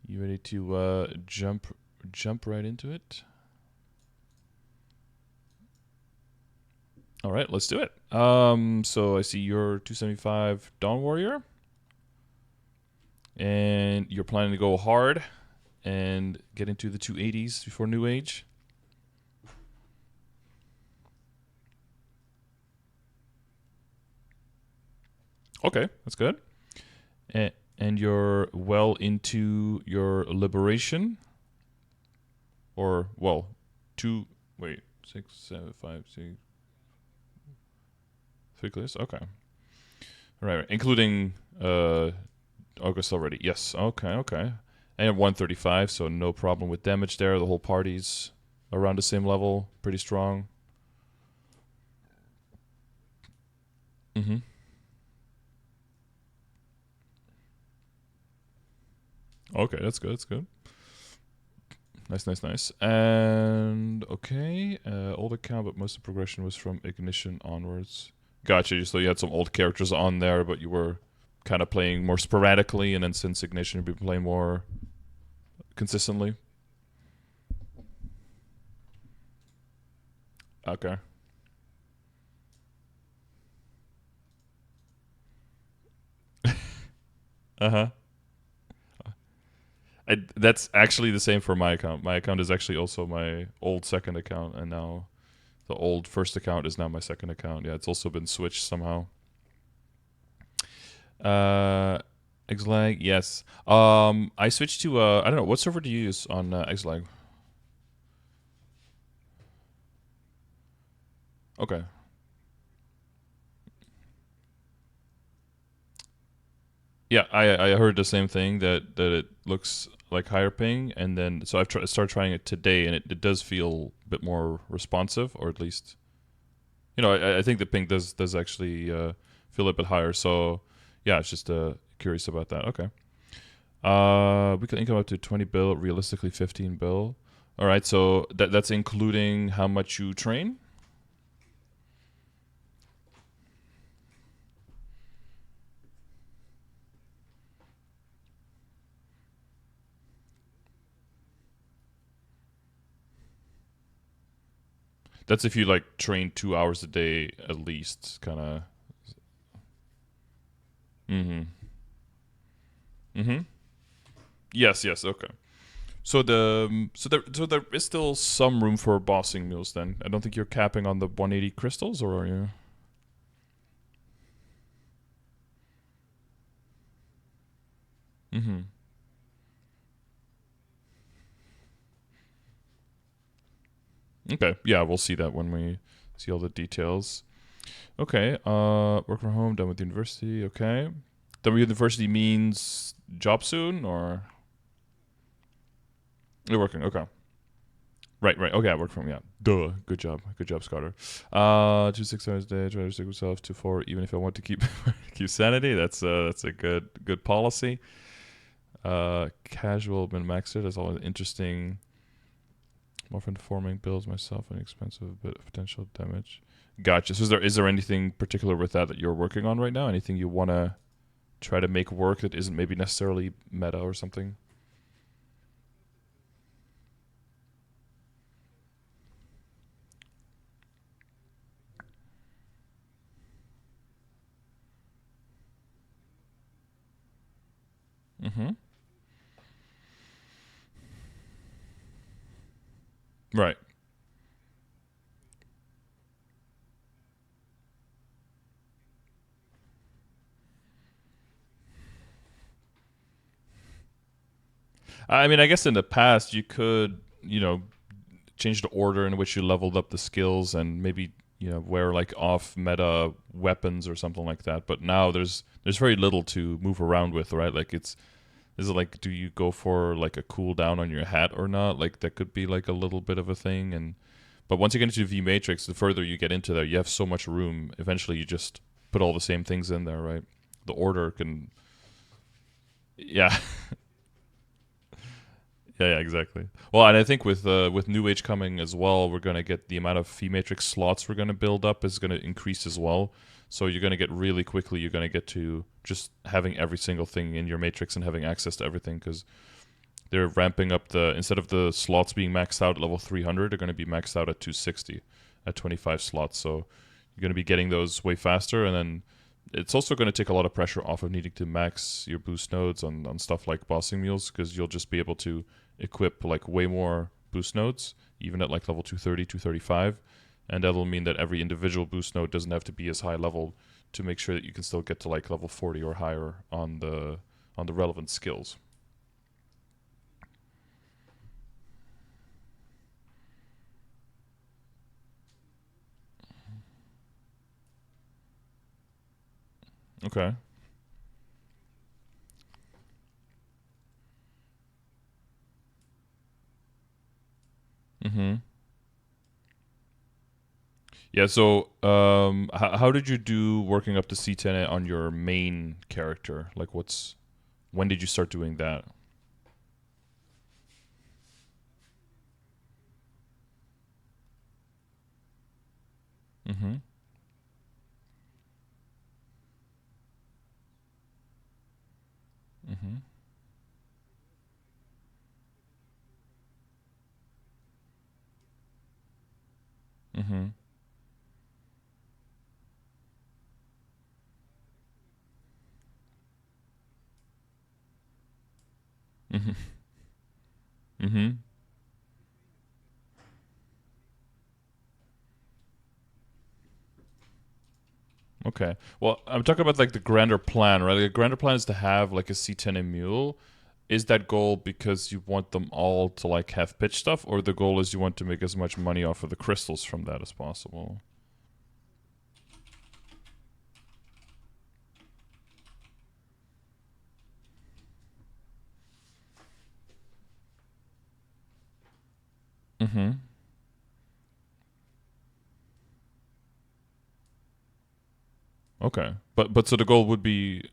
You ready to jump right into it? All right, let's do it. So I see you're 275 Dawn Warrior, and you're planning to go hard and get into the 280s before New Age. Okay, that's good. And you're well into your liberation, or well, 6, 7, 5, 6, 3 clears. Okay, right, including August already. Yes. Okay. And 135, so no problem with damage there. The whole party's around the same level, pretty strong. Mm-hmm. Okay, that's good. Nice. And okay, old account, but most of the progression was from Ignition onwards. Gotcha. So you had some old characters on there, but you were kind of playing more sporadically, and then since Ignition, you've been playing more consistently. Okay. Uh huh. That's actually the same for my account. My account is actually also my old second account, and now the old first account is now my second account. Yeah, it's also been switched somehow. Xlag, yes. I switched to I don't know, what server do you use on Xlag? Okay. Yeah, I heard the same thing that it looks like higher ping, and then so I've started trying it today, and it does feel a bit more responsive, or at least, I think the ping does actually feel a bit higher. So yeah, it's just curious about that. Okay. We can income up to 20 bill, realistically 15 bill. All right, so that's including how much you train. That's if you like train 2 hours a day at least, kind of. Mm-hmm. Mm-hmm. Yes. Okay. So there is still some room for bossing mules. Then I don't think you're capping on the 180 crystals, or are you? Mm-hmm. Okay. Yeah, we'll see that when we see all the details. Okay. Work from home, done with university. Okay. Done with university means job soon, or you're working. Okay. Right. Okay, I work from, yeah. Duh. Good job, Scardor. 2 6 hours a day. Try to stick myself to 4, even if I want to keep keep sanity. That's a good policy. Casual min maxed. That's always interesting. Morphin forming builds myself an expensive bit of potential damage. Gotcha. So is there anything particular with that you're working on right now? Anything you want to try to make work that isn't maybe necessarily meta or something? Mm-hmm. Right. I mean, I guess in the past you could, change the order in which you leveled up the skills and maybe, wear like off meta weapons or something like that. But now there's very little to move around with, right? Like is it like, do you go for like a cooldown on your hat or not? Like that could be like a little bit of a thing. And but once you get into V Matrix, the further you get into there, you have so much room. Eventually, you just put all the same things in there, right? The order can, yeah. Yeah, exactly. Well, and I think with New Age coming as well, we're gonna get the amount of fee matrix slots we're gonna build up is gonna increase as well. So you're gonna get really quickly. You're gonna get to just having every single thing in your matrix and having access to everything. Because they're ramping up the, instead of the slots being maxed out at level 300, they're going to be maxed out at 260 at 25 slots. So you're going to be getting those way faster, and then it's also going to take a lot of pressure off of needing to max your boost nodes on stuff like bossing mules, because you'll just be able to equip like way more boost nodes, even at like level 230, 235, and that'll mean that every individual boost node doesn't have to be as high level to make sure that you can still get to like level 40 or higher on the relevant skills. Okay. Mm-hmm. Yeah, so how did you do working up the Ctene on your main character? Like, when did you start doing that? Mm-hmm. Mm-hmm. Mm-hmm. Mm-hmm. Mm-hmm. Okay. Well, I'm talking about like the grander plan, right? Like, the grander plan is to have like a C10 and Mule. Is that goal because you want them all to like have pitch stuff, or the goal is you want to make as much money off of the crystals from that as possible? Mm-hmm. Okay. But so the goal would be,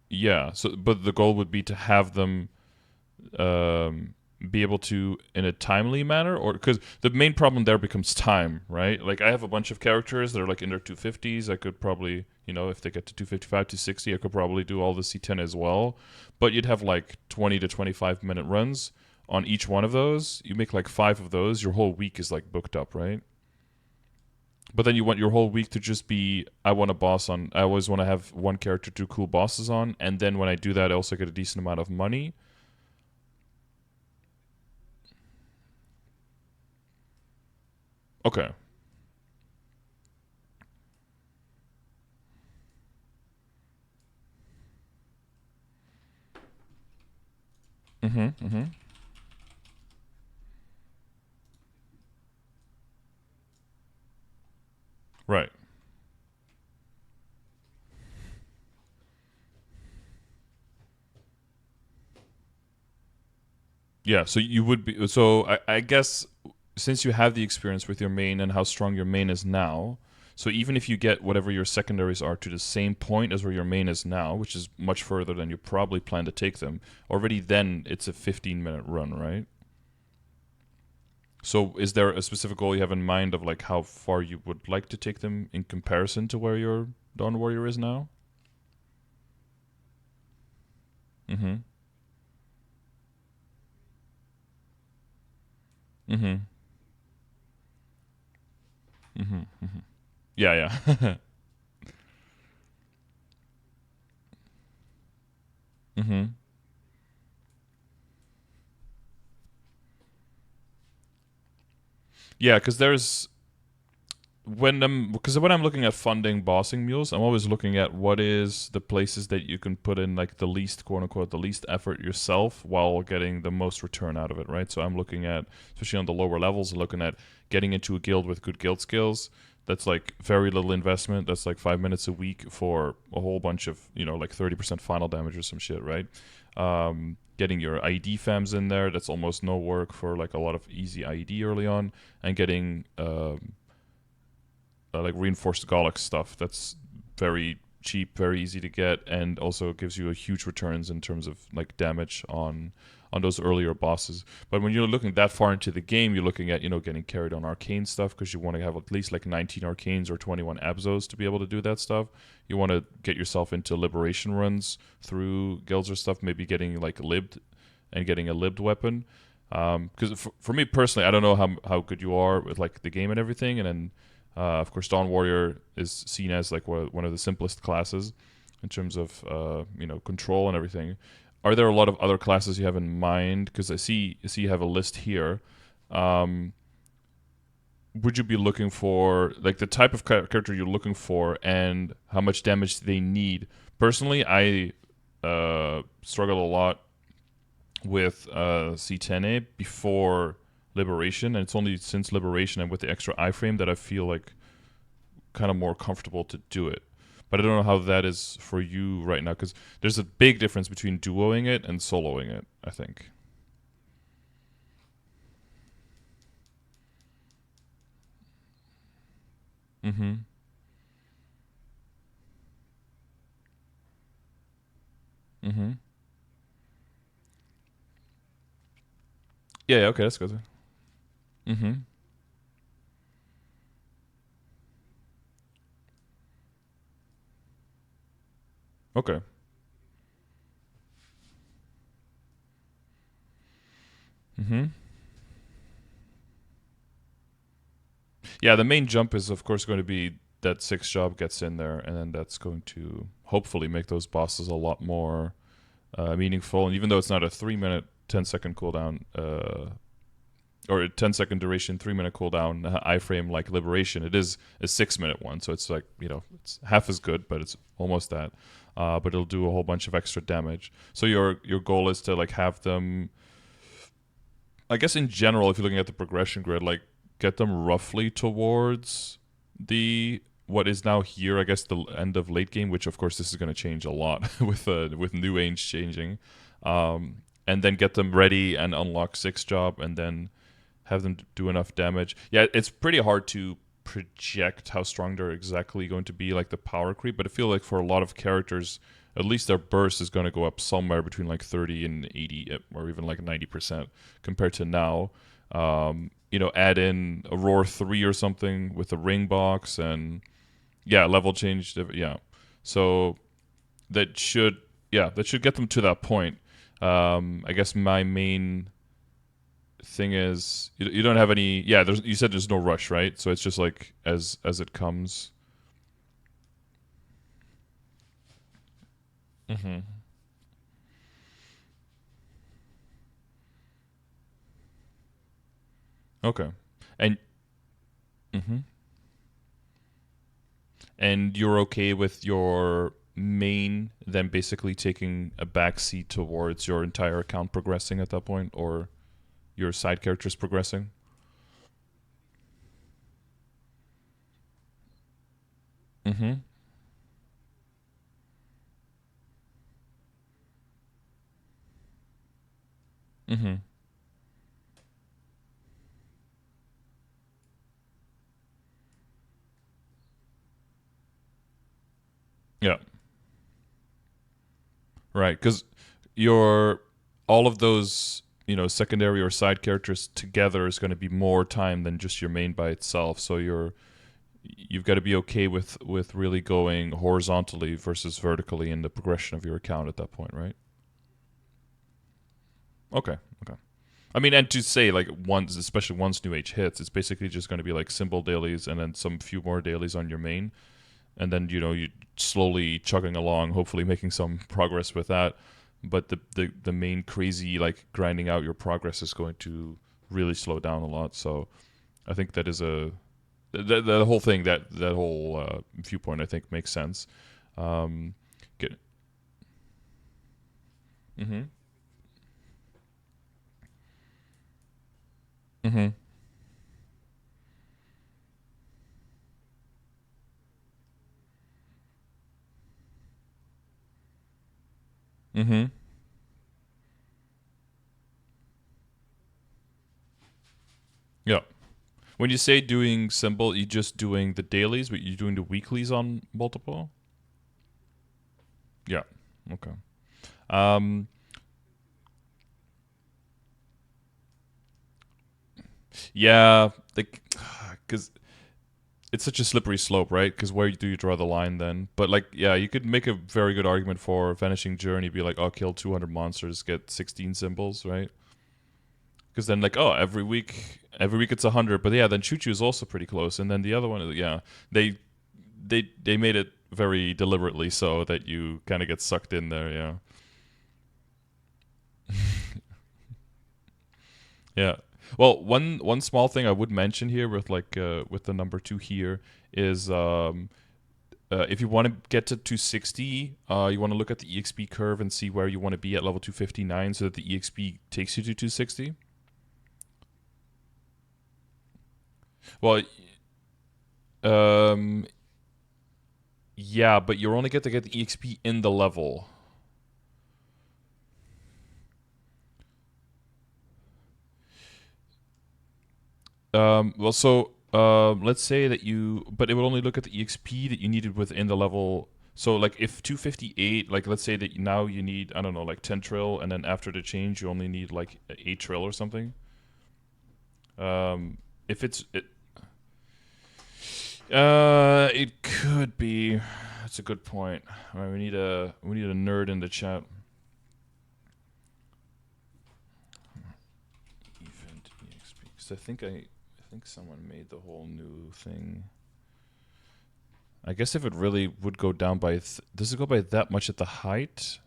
yeah. So but the goal would be to have them be able to in a timely manner, or because the main problem there becomes time, right? Like I have a bunch of characters that are like in their 250s. I could probably, if they get to 255 to 60, I could probably do all the C10 as well. But you'd have like 20 to 25-minute runs on each one of those. You make like 5 of those, your whole week is like booked up, right? But then you want your whole week to just be, I want a boss on, I always want to have one character do cool bosses on, and then when I do that I also get a decent amount of money. Okay. Mm-hmm. Mm-hmm. Right. Yeah, so you would be. So I guess since you have the experience with your main and how strong your main is now, so even if you get whatever your secondaries are to the same point as where your main is now, which is much further than you probably plan to take them, already then it's a 15-minute run, right? So is there a specific goal you have in mind of like how far you would like to take them in comparison to where your Dawn Warrior is now? Mm-hmm. Mm-hmm. Mm-hmm. Mm-hmm. Yeah, yeah. Mm-hmm. Yeah, because there's when I'm looking at funding bossing mules, I'm always looking at what is the places that you can put in like the least, quote unquote, the least effort yourself while getting the most return out of it, right? So I'm looking at, especially on the lower levels, looking at getting into a guild with good guild skills. That's like very little investment. That's like 5 minutes a week for a whole bunch of, like 30% final damage or some shit, right? Getting your IED fams in there, that's almost no work for like a lot of easy IED early on, and getting like reinforced Golix stuff. That's very cheap, very easy to get, and also gives you a huge returns in terms of like damage on those earlier bosses. But when you're looking that far into the game, you're looking at getting carried on arcane stuff because you want to have at least like 19 arcanes or 21 absos to be able to do that stuff. You want to get yourself into liberation runs through guilds or stuff, maybe getting like libbed and getting a libbed weapon. Because for me personally, I don't know how good you are with like the game and everything, and then of course Dawn Warrior is seen as like one of the simplest classes in terms of control and everything. Are there a lot of other classes you have in mind? Because I see you have a list here. Um, would you be looking for like the type of character you're looking for and how much damage they need? Personally, I struggle a lot with Ctene before Liberation, and it's only since Liberation and with the extra iframe that I feel like kind of more comfortable to do it. But I don't know how that is for you right now, because there's a big difference between duoing it and soloing it, I think. Mm-hmm. Mm-hmm. Yeah, okay, that's good. Mm-hmm. Okay. Mm-hmm. Yeah, the main jump is of course going to be that six job gets in there, and then that's going to hopefully make those bosses a lot more meaningful. And even though it's not a 3 minute, 10-second cooldown, or a 10-second duration, 3 minute cooldown iframe like Liberation, it is a 6 minute one. So it's like, it's half as good, but it's almost that. But it'll do a whole bunch of extra damage. So your goal is to like have them, I guess in general, if you're looking at the progression grid, like get them roughly towards the what is now here, I guess the end of late game, which of course this is going to change a lot with new age changing, and then get them ready and unlock six job, and then have them do enough damage. Yeah, it's pretty hard to project how strong they're exactly going to be, like the power creep, but I feel like for a lot of characters, at least their burst is going to go up somewhere between like 30 and 80, or even like 90% compared to now. Add in a Roar 3 or something with a ring box, and yeah, level change. Yeah. So that should, that should get them to that point. I guess my main thing is you don't have any. Yeah, you said there's no rush, right? So it's just like as it comes. Mm-hmm. Okay. And mm-hmm. And you're okay with your main then basically taking a backseat towards your entire account progressing at that point, or your side characters progressing? Mm-hmm. Mm-hmm. Yeah. Right. Because your all of those secondary or side characters together is going to be more time than just your main by itself. So you've got to be okay with really going horizontally versus vertically in the progression of your account at that point, right? Okay. Okay. I mean, and to say like once, especially once New Age hits, it's basically just going to be like symbol dailies and then some few more dailies on your main, and then you slowly chugging along, hopefully making some progress with that. But the main crazy like grinding out your progress is going to really slow down a lot. So I think that is the whole thing, that whole viewpoint I think makes sense. Um, get mm-hmm. Mm-hmm. Mm-hmm. Yeah. When you say doing symbol, you just doing the dailies, but you doing the weeklies on multiple? Yeah. Okay. Um, yeah, like, because it's such a slippery slope, right? Because where do you draw the line then? But like, yeah, you could make a very good argument for Vanishing Journey. Be like, oh, kill 200 monsters, get 16 symbols, right? Because then like, oh, every week it's 100. But yeah, then Choo Choo is also pretty close. And then the other one, yeah, they they made it very deliberately so that you kind of get sucked in there. Yeah. Yeah. Well, one small thing I would mention here with like with the number 2 here is if you want to get to 260, you want to look at the EXP curve and see where you want to be at level 259 so that the EXP takes you to 260. Well, um, yeah, but you only get to get the EXP in the level. Well, so let's say that but it would only look at the EXP that you needed within the level. So, like, if 258, like, let's say that now you need, I don't know, like 10 trill, and then after the change, you only need like 8 trill or something. If it could be. That's a good point. All right, we need a nerd in the chat. Event EXP, because I think someone made the whole new thing. I guess if it really would go down by, does it go by that much at the height,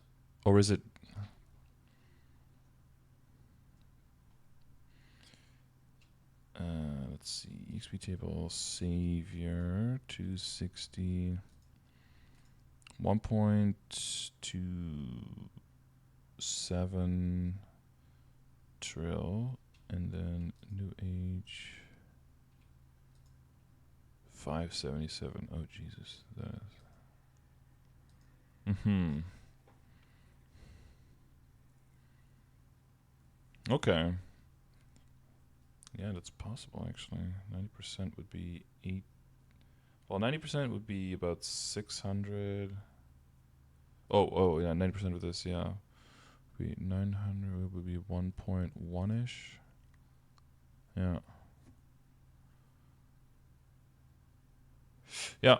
or is it? Let's see, EXP table, Savior, 260, 1.27 trill, and then New Age, 577. Oh, Jesus. Mm-hmm. Okay. Yeah, that's possible, actually. 90% would be 8. Well, 90% would be about 600. Oh, yeah, 90% of this, yeah. Would be 900, would be 1.1-ish. Yeah. Yeah.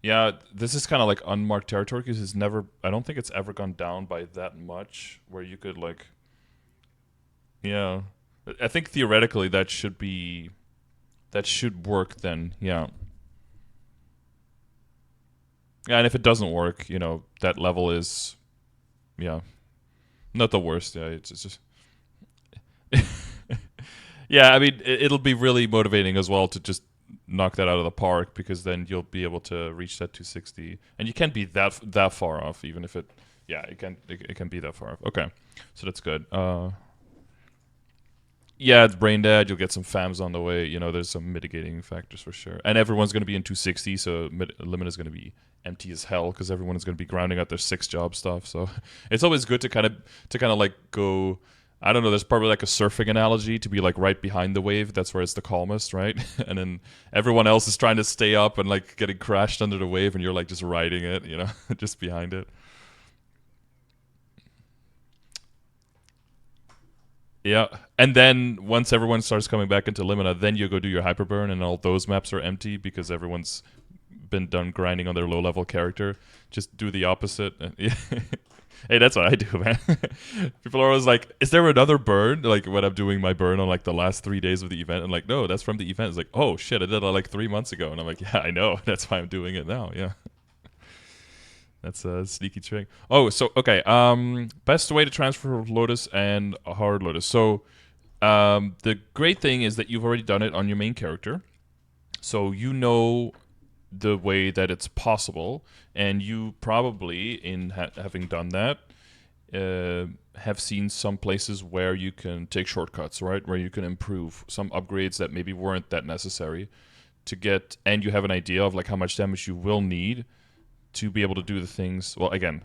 Yeah, this is kind of like unmarked territory because I don't think it's ever gone down by that much where you could like, yeah. I think theoretically that should work then, yeah. Yeah, and if it doesn't work, that level is, yeah, not the worst. Yeah, it's just, yeah. I mean, it'll be really motivating as well to just knock that out of the park because then you'll be able to reach that 260, and you can't be that far off, even if it, yeah, it can be that far off. Okay, so that's good. Yeah, it's brain dead. You'll get some FAMs on the way. There's some mitigating factors for sure. And everyone's going to be in 260, so limit is going to be empty as hell because everyone is going to be grounding out their 6-job stuff. So it's always good to kind of like go. I don't know. There's probably like a surfing analogy to be like right behind the wave. That's where it's the calmest, right? And then everyone else is trying to stay up and like getting crashed under the wave, and you're like just riding it, just behind it. Yeah, and then once everyone starts coming back into Limina, then you go do your hyperburn, and all those maps are empty because everyone's been done grinding on their low-level character. Just do the opposite. Hey, that's what I do, man. People are always like, "Is there another burn?" Like when I'm doing my burn on like the last 3 days of the event, and like, no, that's from the event. It's like, oh shit, I did that like 3 months ago, and I'm like, yeah, I know. That's why I'm doing it now. Yeah. That's a sneaky trick. Oh, so okay. Best way to transfer Lotus and Hard Lotus. So, the great thing is that you've already done it on your main character, so you know the way that it's possible, and you probably, in having done that, have seen some places where you can take shortcuts, right? Where you can improve some upgrades that maybe weren't that necessary to get, and you have an idea of like how much damage you will need to be able to do the things. Well, again,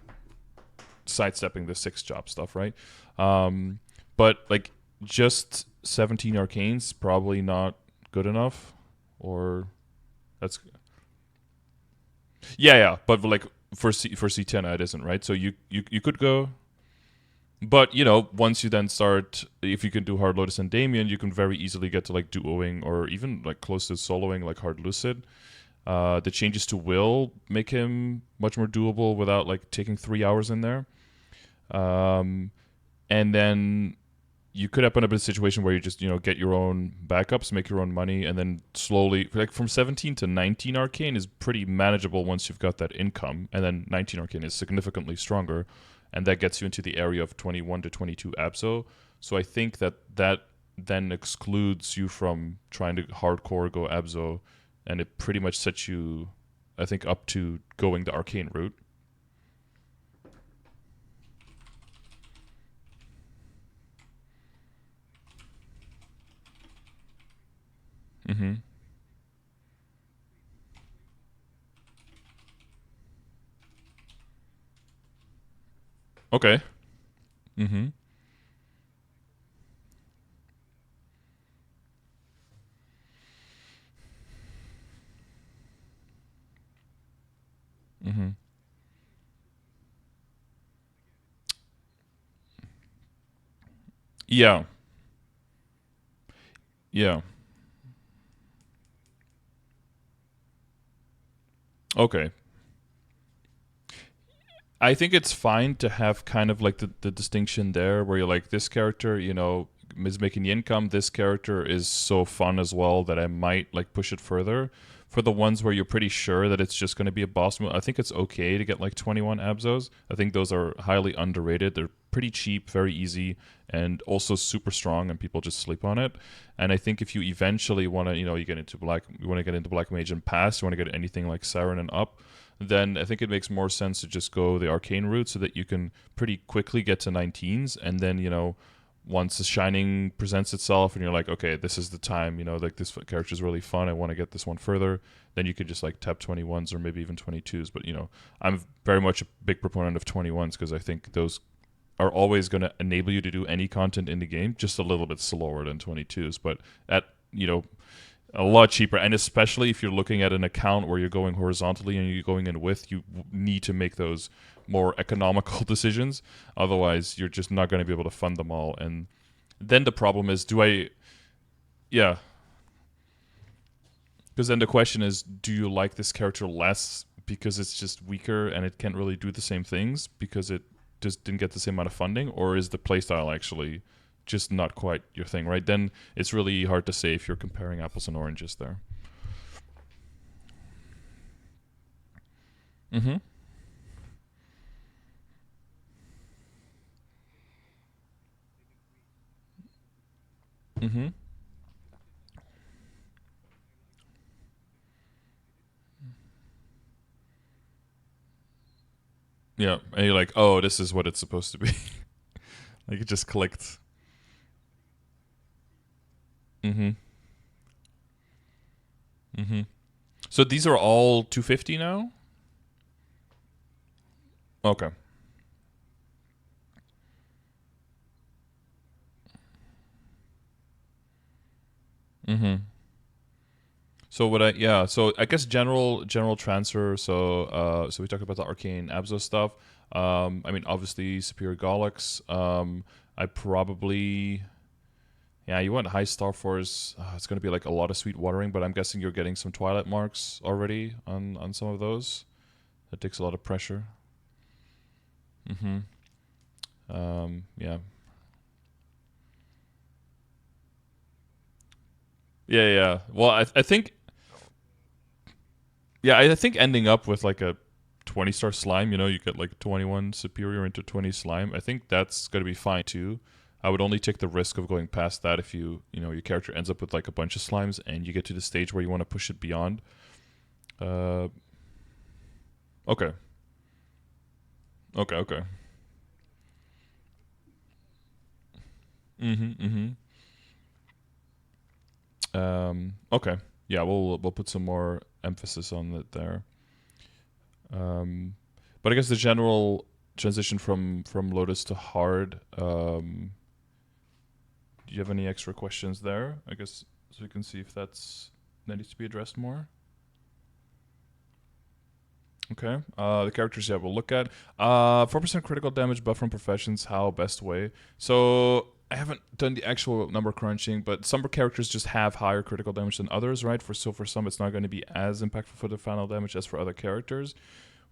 sidestepping the 6-job stuff, right? But like just 17 arcanes probably not good enough, or that's yeah. But like for C10 it isn't, right? So you could go. But you know, once you then start, if you can do Hard Lotus and Damien, you can very easily get to like duoing or even like close to soloing like Hard Lucid. The changes to Will make him much more doable without like taking 3 hours in there. Um, and then you could end up in a situation where you just get your own backups, make your own money, and then slowly, like from 17 to 19 Arcane is pretty manageable once you've got that income, and then 19 Arcane is significantly stronger, and that gets you into the area of 21 to 22 Abso. So I think that then excludes you from trying to hardcore go Abso, and it pretty much sets you, I think, up to going the Arcane route. Mm-hmm. Okay. Mm-hmm. Mm-hmm. Yeah. Yeah. Okay. I think it's fine to have kind of like the distinction there where you're like, this character, is making the income. This character is so fun as well that I might like push it further. For the ones where you're pretty sure that it's just going to be a boss move, I think it's okay to get like 21 Abzos. I think those are highly underrated. They're pretty cheap, very easy, and also super strong, and people just sleep on it. And I think if you eventually want to, you want to get into Black Mage and pass, you want to get anything like Siren and up, then I think it makes more sense to just go the arcane route so that you can pretty quickly get to 19s, and then once the shining presents itself and you're like, okay, this is the time, like this character is really fun, I want to get this one further, then you could just like tap 21s or maybe even 22s. But I'm very much a big proponent of 21s because I think those are always going to enable you to do any content in the game, just a little bit slower than 22s, but at a lot cheaper. And especially if you're looking at an account where you're going horizontally and you're going in width, you need to make those more economical decisions. Otherwise, you're just not going to be able to fund them all. And then the problem is, yeah. Because then the question is, do you like this character less because it's just weaker and it can't really do the same things because it just didn't get the same amount of funding? Or is the playstyle actually just not quite your thing, right? Then it's really hard to say if you're comparing apples and oranges there. Mm-hmm. Mm-hmm. Yeah, and you're like, oh, this is what it's supposed to be. Like it just clicked. Mm-hmm. Mm-hmm. So these are all 250 now. Okay. Mm-hmm. So what I yeah, so I guess general transfer. So we talked about the arcane Abso stuff. I mean obviously Superior Galax. I probably yeah, you want high Star Force. It's going to be like a lot of sweet watering, but I'm guessing you're getting some Twilight marks already on some of those. That takes a lot of pressure. Mm-hmm. Yeah. Yeah, yeah. Well, I think yeah, I think ending up with like a 20-star slime, you get like 21 superior into 20 slime. I think that's going to be fine too. I would only take the risk of going past that if your character ends up with like a bunch of slimes and you get to the stage where you want to push it beyond. Uh, okay, okay, okay. Mm-hmm. Mm-hmm. Okay. Yeah, we'll put some more emphasis on it there. Um, but I guess the general transition from Lotus to hard. Do you have any extra questions there? I guess so we can see if that needs to be addressed more. Okay. The characters, yeah, we'll look at. 4% critical damage buff from professions. How best way? So I haven't done the actual number crunching, but some characters just have higher critical damage than others, right? For some, it's not going to be as impactful for the final damage as for other characters.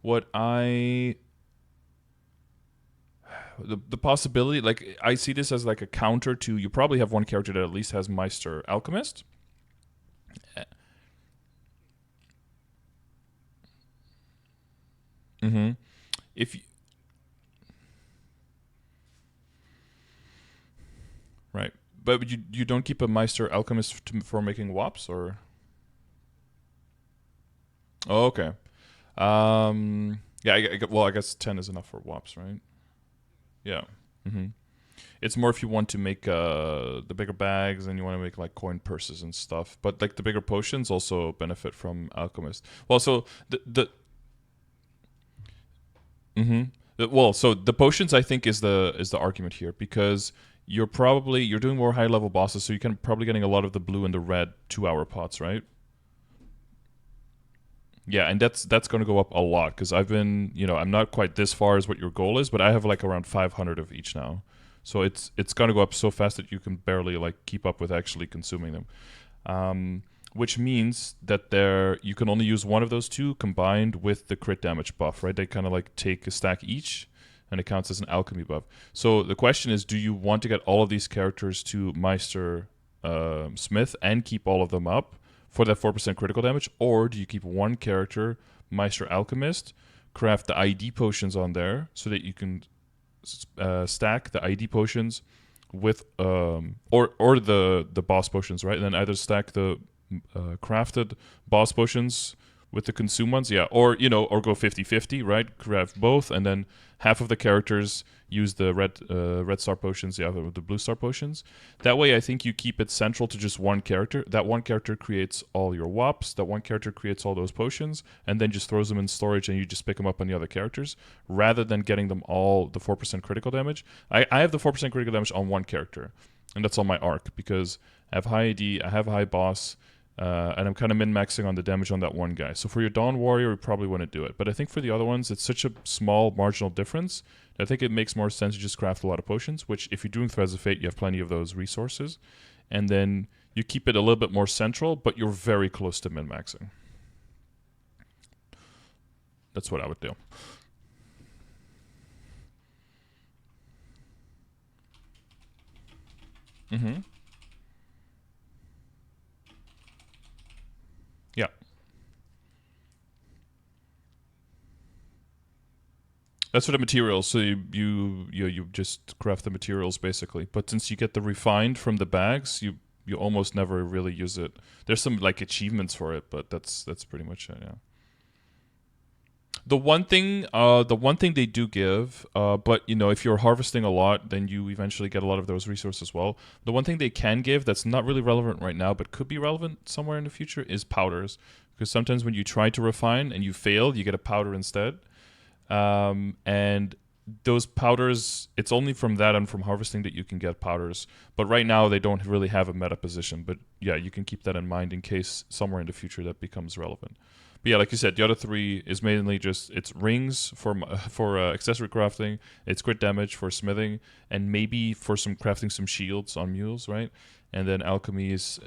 What I the possibility, like I see this as like a counter to, you probably have one character that at least has Meister Alchemist. Mm-hmm. If you, right, but you don't keep a Meister Alchemist for making wops, or oh, okay. Yeah, well, I guess 10 is enough for wops, right? Yeah. Mm-hmm. It's more if you want to make the bigger bags and you want to make like coin purses and stuff. But like the bigger potions also benefit from Alchemist. Well, so mm-hmm. Well, so the potions I think is the argument here, because you're doing more high level bosses, so you can probably getting a lot of the blue and the red 2 hour pots, right? Yeah, and that's going to go up a lot, because I've been, I'm not quite this far as what your goal is, but I have like around 500 of each now. So it's going to go up so fast that you can barely like keep up with actually consuming them. Which means that you can only use one of those two combined with the crit damage buff, right? They kind of like take a stack each, and it counts as an alchemy buff. So the question is, do you want to get all of these characters to Meister Smith and keep all of them up for that 4% critical damage, or do you keep one character, Meister Alchemist, craft the ID potions on there so that you can stack the ID potions with or the boss potions, right? And then either stack the crafted boss potions with the consume ones, yeah, or go 50-50, right? Craft both, and then half of the characters use the red star potions, the other the blue star potions. That way, I think you keep it central to just one character. That one character creates all your wops. That one character creates all those potions, and then just throws them in storage, and you just pick them up on the other characters, rather than getting them all the 4% critical damage. I have the 4% critical damage on one character, and that's on my arc, because I have high AD, I have high boss, and I'm kind of min-maxing on the damage on that one guy. So for your Dawn Warrior, you probably want to do it. But I think for the other ones, it's such a small marginal difference that I think it makes more sense to just craft a lot of potions, which if you're doing Threads of Fate, you have plenty of those resources. And then you keep it a little bit more central, but you're very close to min-maxing. That's what I would do. Mm-hmm. Yeah. That's for the materials. So you just craft the materials basically. But since you get the refined from the bags, you almost never really use it. There's some like achievements for it, but that's pretty much it. Yeah. The one thing they do give, but if you're harvesting a lot, then you eventually get a lot of those resources as well. The one thing they can give that's not really relevant right now, but could be relevant somewhere in the future, is powders. Because sometimes when you try to refine and you fail, you get a powder instead. And those powders, it's only from that and from harvesting that you can get powders. But right now they don't really have a meta position. But yeah, you can keep that in mind in case somewhere in the future that becomes relevant. But yeah, like you said, the other three is mainly just it's rings for accessory crafting, it's crit damage for smithing, and maybe for crafting some shields on mules, right? And then alchemies,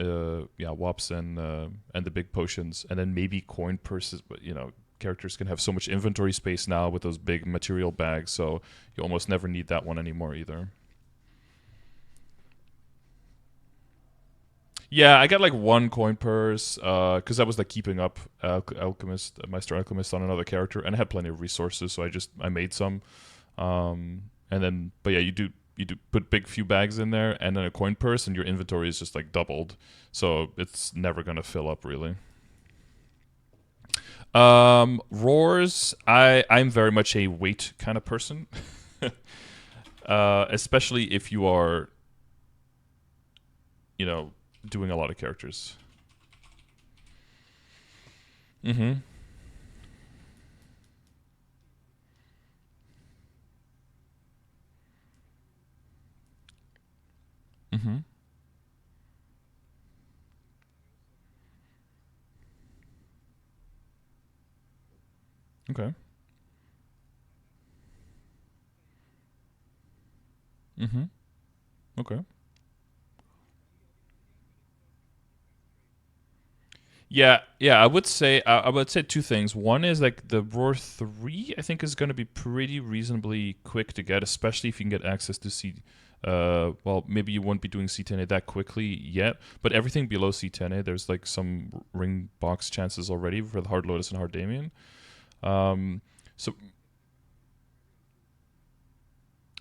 yeah, wops and the big potions, and then maybe coin purses. But characters can have so much inventory space now with those big material bags, so you almost never need that one anymore either. Yeah, I got like one coin purse because I was like keeping up Alchemist, Meister Alchemist on another character, and I had plenty of resources, so I made some, and then but yeah, you do put big few bags in there, and then a coin purse, and your inventory is just like doubled, so it's never gonna fill up really. Roars, I'm very much a weight kind of person, especially if you are you know doing a lot of characters. Mm-hmm. Mm-hmm. Okay. Mm-hmm. Okay. Yeah, yeah. I would say two things. One is like the Roar 3. I think is going to be pretty reasonably quick to get, especially if you can get access to C. Well, maybe you won't be doing C10 that quickly yet, but everything below C10, there's like some ring box chances already for the Hard Lotus and Hard Damien. Um, so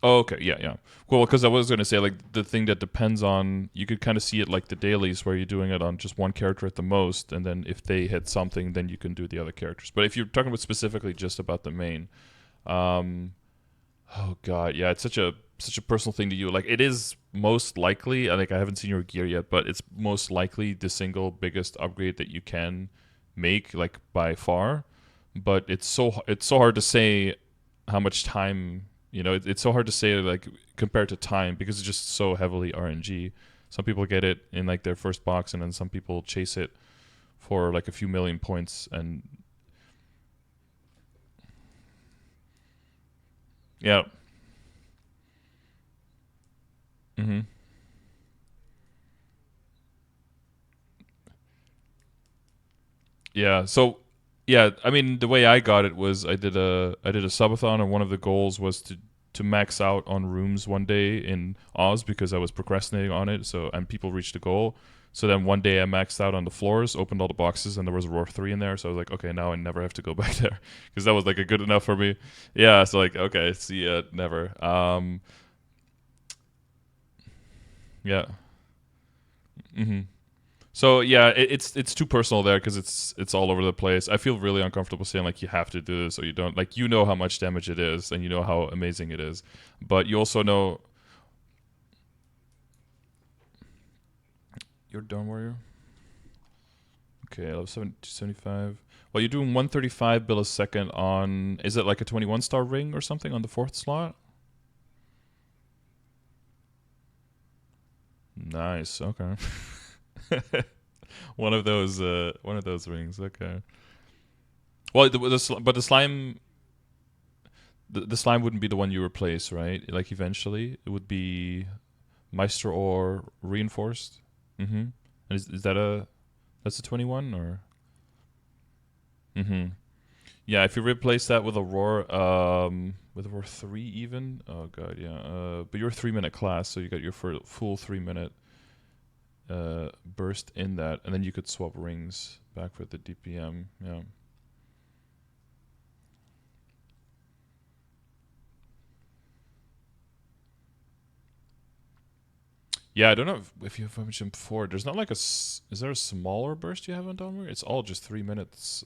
Oh, okay, yeah, yeah. Well, because I was going to say, like, the thing that depends on, you could kind of see it like the dailies where you're doing it on just one character at the most, and then if they hit something, then you can do the other characters. But if you're talking about specifically just about the main, um, oh god, yeah, it's such a personal thing to you. Like, it is most likely, I haven't seen your gear yet, but it's most likely the single biggest upgrade that you can make, like by far. But it's so hard to say how much time. It's so hard to say like compared to time because it's just so heavily RNG. Some people get it in like their first box, and then some people chase it for like a few million points. And yeah, hmm yeah. So yeah, I mean the way I got it was I did a subathon, and one of the goals was to max out on rooms one day in Oz because I was procrastinating on it. So and people reached the goal. So then one day I maxed out on the floors, opened all the boxes, and there was a Roar 3 in there. So I was like, okay, now I never have to go back there because that was like a good enough for me. Yeah, so like, okay, see ya, never. Yeah. hmm So yeah, it's too personal there because it's all over the place. I feel really uncomfortable saying like you have to do this or you don't. Like you know how much damage it is and you know how amazing it is, but you also know you're Dawn Warrior. Okay, I love 75. Well, you're doing 135 bill a second on. Is it like a 21-star ring or something on the fourth slot? Nice. Okay. One of those rings. Okay. Well, but the slime wouldn't be the one you replace, right? Like eventually, it would be Meister or reinforced. Mm-hmm. And is that a that's a 21 or? Mm-hmm. Yeah, if you replace that with a roar 3 even. Oh god, yeah. But you're a 3 minute class, so you got your full 3 minute burst in that, and then you could swap rings back with the DPM. Yeah. Yeah, I don't know if you have mentioned before. There's not like is there a smaller burst you have on Downward? It's all just 3 minutes.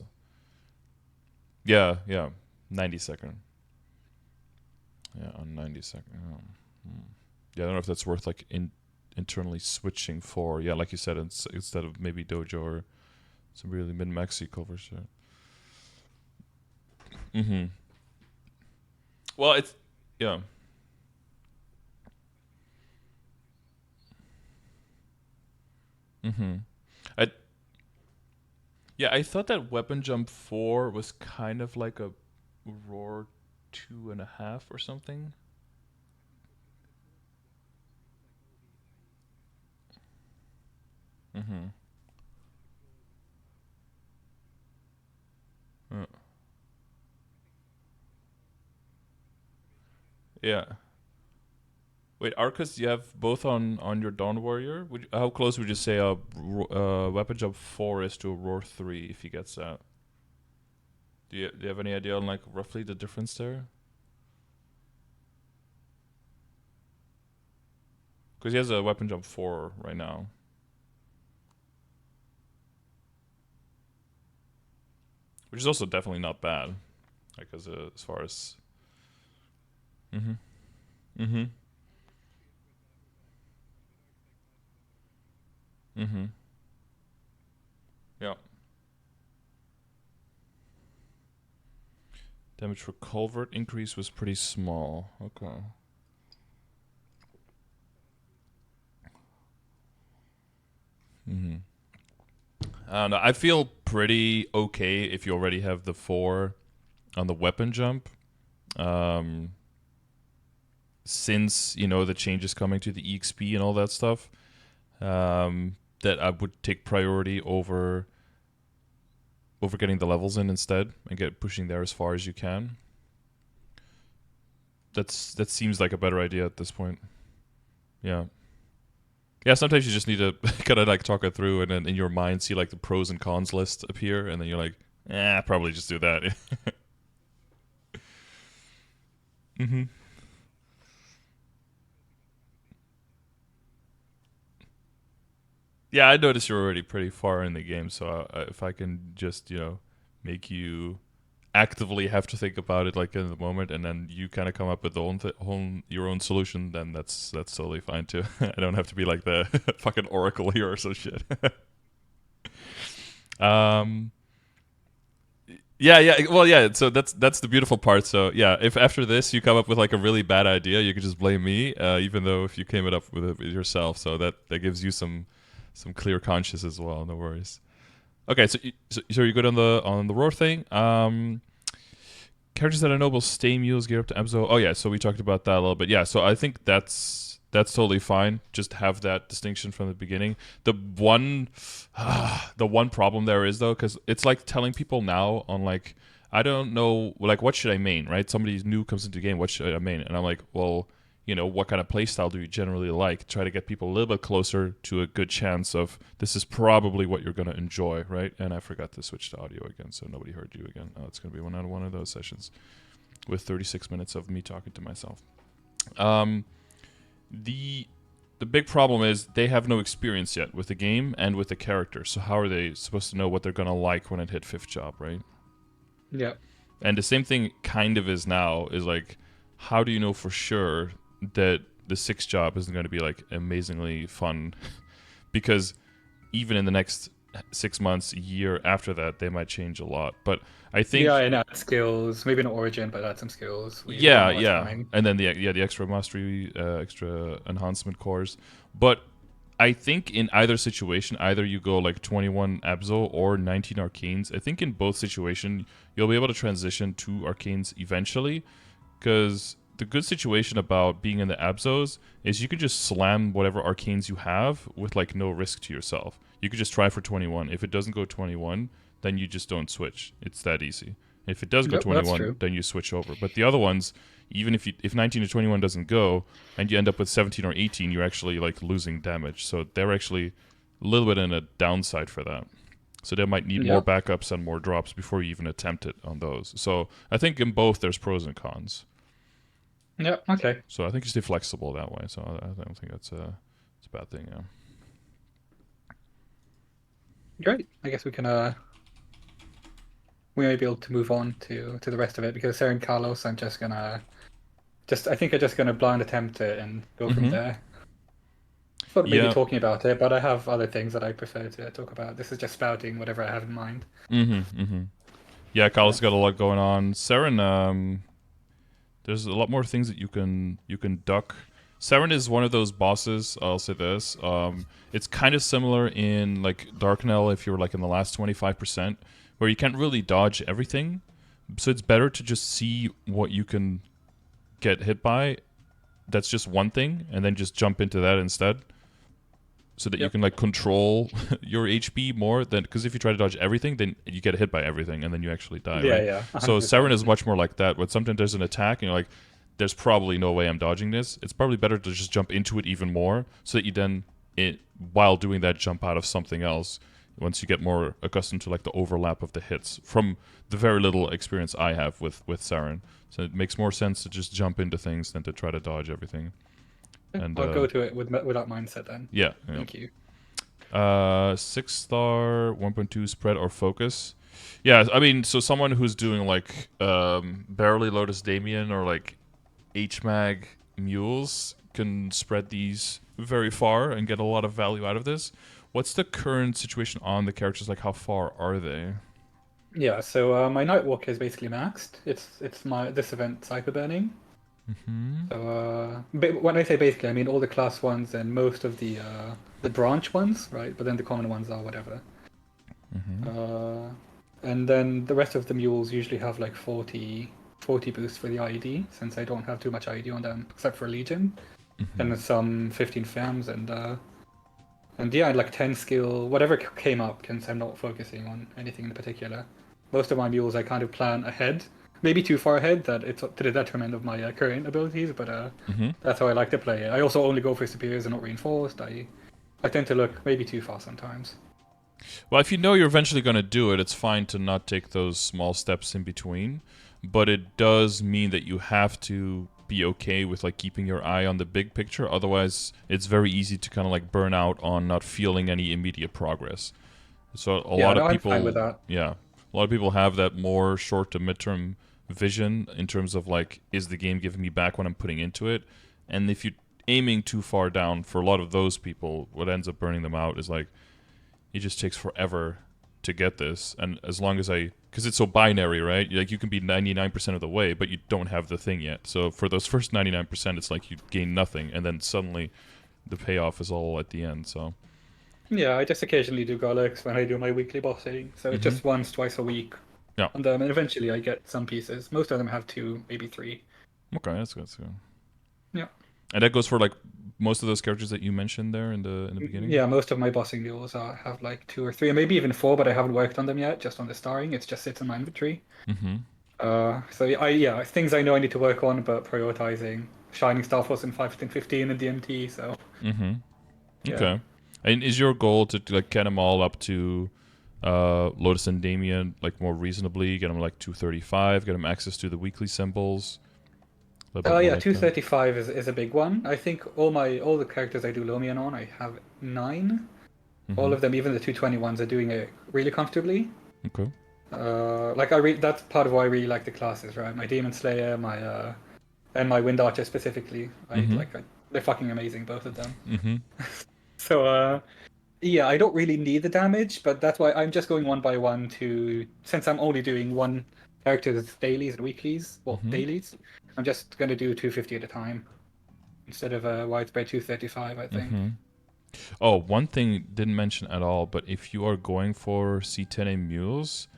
Yeah, yeah. 90 second. Yeah, on 90 second. Oh. Hmm. Yeah, I don't know if that's worth like internally switching for. Yeah, like you said, instead of maybe Dojo or some really min maxi cover shit. Mm-hmm. Well, it's yeah. Mm-hmm. I Yeah, I thought that Weapon Jump 4 was kind of like a Roar 2.5 or something. Mm-hmm. Uh, yeah. Wait, Arcus, you have both on your Dawn Warrior? How close would you say Weapon Jump 4 is to a Roar 3 if he gets that? Do you have any idea on like roughly the difference there? Because he has a Weapon Jump 4 right now, which is also definitely not bad. Like as far as. Mm-hmm. Mm-hmm. Mm-hmm. Yeah. Damage for culvert increase was pretty small. Okay. Mm-hmm. I don't know. I feel pretty okay if you already have the 4 on the weapon jump. Um, since the changes coming to the EXP and all that stuff, that I would take priority over getting the levels in instead and get pushing there as far as you can. That seems like a better idea at this point. Yeah. Yeah, sometimes you just need to kind of like talk it through and then in your mind see like the pros and cons list appear and then you're like, probably just do that. hmm Yeah, I noticed you're already pretty far in the game, so if I can just, make you actively have to think about it like in the moment and then you kind of come up with your own solution, then that's totally fine too. I don't have to be like the fucking oracle here or some shit. um yeah, well, yeah, so that's the beautiful part. So yeah, if after this you come up with like a really bad idea, you can just blame me, even though if you came it up with it yourself, so that gives you some clear conscience as well. No worries. Okay, so you're good on the roar thing. Characters that enable stay mules gear up to Abso. Oh yeah, so we talked about that a little bit. Yeah, so I think that's totally fine. Just have that distinction from the beginning. The one problem there is though, because it's like telling people now on like I don't know like what should I main, right? Somebody new comes into the game, what should I main? And I'm like, well, what kind of playstyle do you generally like? Try to get people a little bit closer to a good chance of this is probably what you're going to enjoy, right? And I forgot to switch to audio again, so nobody heard you again. Oh, it's going to be one of those sessions with 36 minutes of me talking to myself. The big problem is they have no experience yet with the game and with the character. So how are they supposed to know what they're going to like when it hit 5th job, right? Yeah. And the same thing kind of is now is like, how do you know for sure that the 6th job isn't going to be like amazingly fun? Because even in the next 6 months, a year after that, they might change a lot. But I think, Yeah, and add skills. Maybe not origin, but add some skills. We don't yeah, know what's yeah, coming. and then the extra mastery, extra enhancement cores. But I think in either situation, either you go like 21 Abso or 19 Arcanes. I think in both situations, you'll be able to transition to Arcanes eventually, because the good situation about being in the Absos is you can just slam whatever Arcanes you have with like no risk to yourself. You could just try for 21. If it doesn't go 21, then you just don't switch. It's that easy. If it does go Yep, that's 21, true. then you switch over. But the other ones, even if 19 to 21 doesn't go and you end up with 17 or 18, you're actually like losing damage. So they're actually a little bit in a downside for that. So they might need more Yep. backups and more drops before you even attempt it on those. So I think in both there's pros and cons. Yep. Okay. So I think you stay flexible that way. So I don't think it's a bad thing. Yeah. Great. I guess we may be able to move on to the rest of it because Sarah and Carlos, I'm just gonna I think I'm just gonna blind attempt it and go from Mm-hmm. there. Thought maybe Yeah. talking about it, but I have other things that I prefer to talk about. This is just spouting whatever I have in mind. Mm-hmm. Mm-hmm. Yeah. Carlos Yeah. got a lot going on. Saren, there's a lot more things that you can duck. Saren is one of those bosses. I'll say this. It's kind of similar in like Darknell if you're like in the last 25%, where you can't really dodge everything. So it's better to just see what you can get hit by. That's just one thing, and then just jump into that instead, so that you Yep. can like control your HP more than because if you try to dodge everything, then you get hit by everything, and then you actually die, Yeah. right? Yeah. So Saren 100%. is much more like that. But sometimes there's an attack, and you're like, "There's probably no way I'm dodging this." It's probably better to just jump into it even more, so that you then, while doing that, jump out of something else. Once you get more accustomed to like the overlap of the hits, from the very little experience I have with Saren, so it makes more sense to just jump into things than to try to dodge everything. And I'll go to it with that mindset then. yeah, yeah. Thank you. 6-star, 1.2 spread or focus. Yeah, I mean, so someone who's doing like barely Lotus Damien or like HMag mules can spread these very far and get a lot of value out of this. What's the current situation on the characters? Like, how far are they? Yeah. So my Nightwalker is basically maxed. It's my this event cyber burning. Mm-hmm. So, when I say basically, I mean all the class ones and most of the branch ones, right? But then the common ones are whatever. Mm-hmm. Uh, And then the rest of the mules usually have like 40 boost for the IED, since I don't have too much IED on them, except for Legion. Mm-hmm. And some 15 fams, and yeah, like 10 skill, whatever came up, since I'm not focusing on anything in particular. Most of my mules I kind of plan ahead, maybe too far ahead that it's to the detriment of my current abilities, but Mm-hmm. that's how I like to play it. I also only go for superiors and not reinforced. I tend to look maybe too far sometimes. Well, if you know you're eventually going to do it, it's fine to not take those small steps in between. But it does mean that you have to be okay with like keeping your eye on the big picture. Otherwise, it's very easy to kind of like burn out on not feeling any immediate progress. So a Yeah, lot no, of I'm fine with people, that. yeah, a lot of people have that more short to midterm vision in terms of like, is the game giving me back what I'm putting into it? And if you're aiming too far down, for a lot of those people, what ends up burning them out is like, it just takes forever to get this. And as long as because it's so binary, right? Like you can be 99% of the way, but you don't have the thing yet. So for those first 99%, it's like you gain nothing, and then suddenly the payoff is all at the end. So Yeah, I just occasionally do Garlics when I do my weekly bossing, so it's mm-hmm. just once, twice a week. Yeah. And eventually I get some pieces. Most of them have two, maybe three. Okay, that's good. That's good. Yeah. And that goes for like most of those characters that you mentioned there in the beginning. Yeah, most of my bossing mules have like two or three, or maybe even four, but I haven't worked on them yet, just on the starring. It's just sits in my inventory. Mm-hmm. So yeah, things I know I need to work on, but prioritizing Shining Star Force in 515 and DMT. So Mm-hmm. yeah, Okay. And is your goal to like get them all up to Lotus and Damien like more reasonably? Get them like 235. Get them access to the weekly symbols. A little bit more yeah, like that. 235 is a big one. I think all the characters I do Lomian on, I have 9. All Mm-hmm. of them, even the 221s, are doing it really comfortably. Okay. Like that's part of why I really like the classes, right? My Demon Slayer, my and my Wind Archer specifically. Mm-hmm. They're fucking amazing, both of them. Mm-hmm. So yeah, I don't really need the damage, but that's why I'm just going one by one since I'm only doing one character's dailies and weeklies, well, Mm-hmm. dailies, I'm just going to do 250 at a time instead of a widespread 235, I think. Mm-hmm. Oh, one thing didn't mention at all, but if you are going for Ctene mules,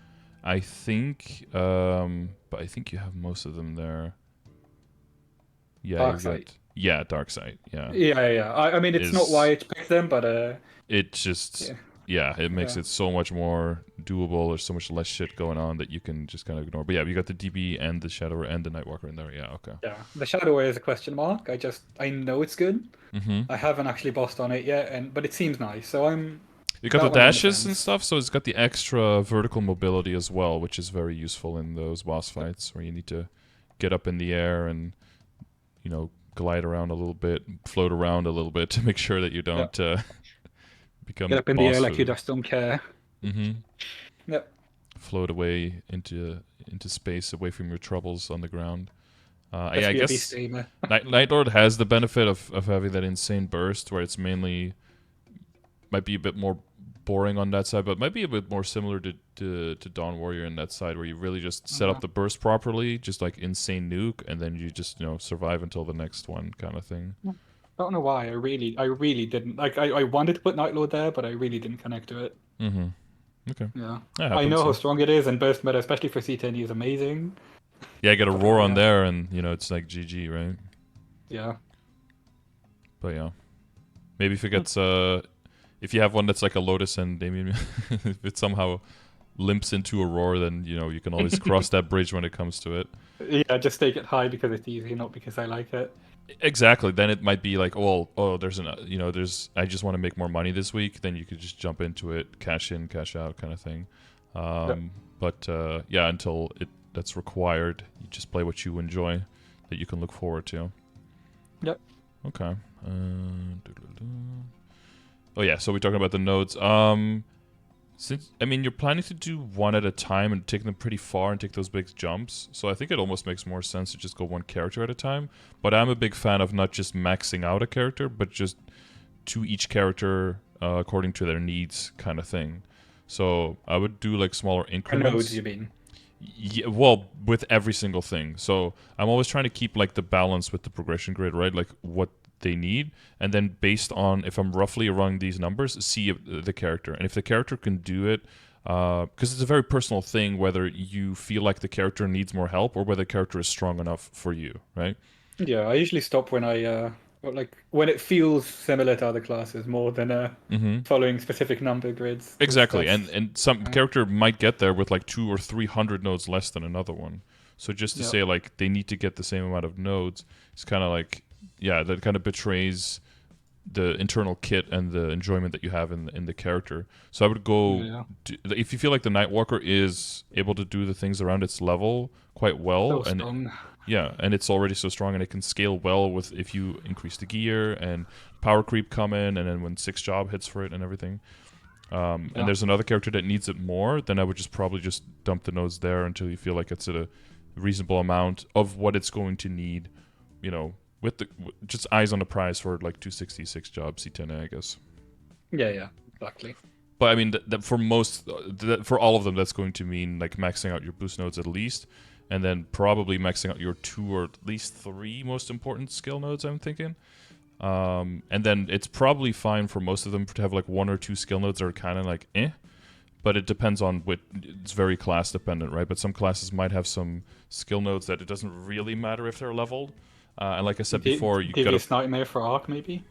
I think, but I think you have most of them there. Yeah, you Darkseid. got Dark Side. Yeah, Yeah. I mean, it's not why is I picked them, but it just yeah, it makes yeah. it so much more doable. There's so much less shit going on that you can just kind of ignore. But yeah, you got the DB and the Shadower and the Nightwalker in there. Yeah, okay. Yeah, the Shadow is a question mark. I know it's good. Mm-hmm. I haven't actually bossed on it yet, but it seems nice. So You got the that one's on the dashes and fence. stuff, so it's got the extra vertical mobility as well, which is very useful in those boss Yep. fights where you need to get up in the air and glide around a little bit, float around a little bit to make sure that you Yep. don't Get become up in the boss air like you food. just don't care. Mm-hmm. Yep. Float away into space, away from your troubles on the ground. Yeah, Just I be a beast guess tamer. Night Lord has the benefit of having that insane burst, where it's mainly might be a bit more boring on that side, but might be a bit more similar to Dawn Warrior in that side, where you really just set up the burst properly, just like insane nuke, and then you just survive until the next one kind of thing. Don't know why. I really didn't like. I wanted to put Night Lord there, but I really didn't connect to it. Mm-hmm. Okay, Yeah. that I happens. know how Yeah, strong it is, and burst meta, especially for C10, is amazing. yeah. I get a But roar on yeah, there, and it's like GG, right? yeah. But yeah, maybe if it gets if you have one that's like a Lotus and Damien, if it somehow limps into a roar, then you can always cross that bridge when it comes to it. Yeah, just take it high because it's easy, not because I like it. Exactly. Then it might be like, there's there's I just want to make more money this week. Then you could just jump into it, cash in, cash out, kind of thing. Yep. But yeah, until that's required, you just play what you enjoy, that you can look forward to. Yep. Okay. Oh yeah, so we're talking about the nodes. Since you're planning to do one at a time and take them pretty far and take those big jumps, so I think it almost makes more sense to just go one character at a time. But I'm a big fan of not just maxing out a character, but just to each character according to their needs, kind of thing. So I would do like smaller Or nodes, increments. you mean? Yeah, well, with every single thing. So I'm always trying to keep like the balance with the progression grid, right? Like what they need, and then based on if I'm roughly around these numbers, see the character, and if the character can do it because it's a very personal thing whether you feel like the character needs more help or whether the character is strong enough for you, right? Yeah, I usually stop when when it feels similar to other classes more than Mm-hmm. following specific number grids, because Exactly, that's and some character might get there with like 200 or 300 nodes less than another one. So just to yeah, say like they need to get the same amount of nodes, it's kind of like, yeah, that kind of betrays the internal kit and the enjoyment that you have in the character. So I would go yeah, if you feel like the Nightwalker is able to do the things around its level quite well, so and strong. yeah, and it's already so strong and it can scale well with if you increase the gear and power creep come in, and then when 6 job hits for it and everything. And Yeah, there's another character that needs it more, then I would just probably just dump the nodes there until you feel like it's at a reasonable amount of what it's going to need, you know, with the just eyes on the prize for like 266 jobs C10, I guess. yeah, exactly. But I mean, that for for all of them, that's going to mean like maxing out your boost nodes at least, and then probably maxing out your 2 or at least 3 most important skill nodes, I'm thinking. And then it's probably fine for most of them to have like 1 or 2 skill nodes that are kind of like but it depends on what, it's very class dependent, right? But some classes might have some skill nodes that it doesn't really matter if they're leveled. And like I said before, you gotta Devious Nightmare for Arc, maybe?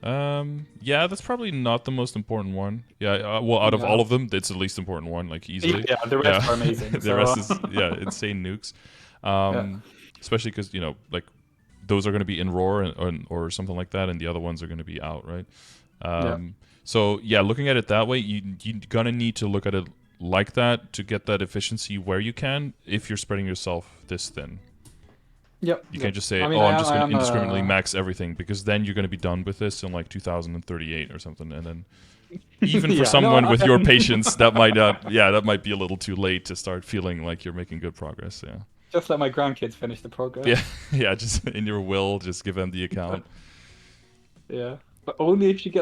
yeah, that's probably not the most important one. Yeah, well, out of Yeah. all of them, it's the least important one, like easily. Yeah, the rest are amazing. The So, rest is yeah, insane nukes. yeah, Especially because like those are going to be in roar or something like that, and the other ones are going to be out, right? yeah, So yeah, looking at it that way, you're gonna need to look at it like that to get that efficiency where you can. If you're spreading yourself this thin, yep. you Yep. can't just say, I mean, "Oh, I'm just I going to am indiscriminately max everything," because then you're going to be done with this in like 2038 or something, and then even for yeah, no, someone with I your am patience, that might not. Yeah, that might be a little too late to start feeling like you're making good progress. Yeah, just let my grandkids finish the progress. yeah, yeah. Just in your will, just give them the account. Yeah, but only if you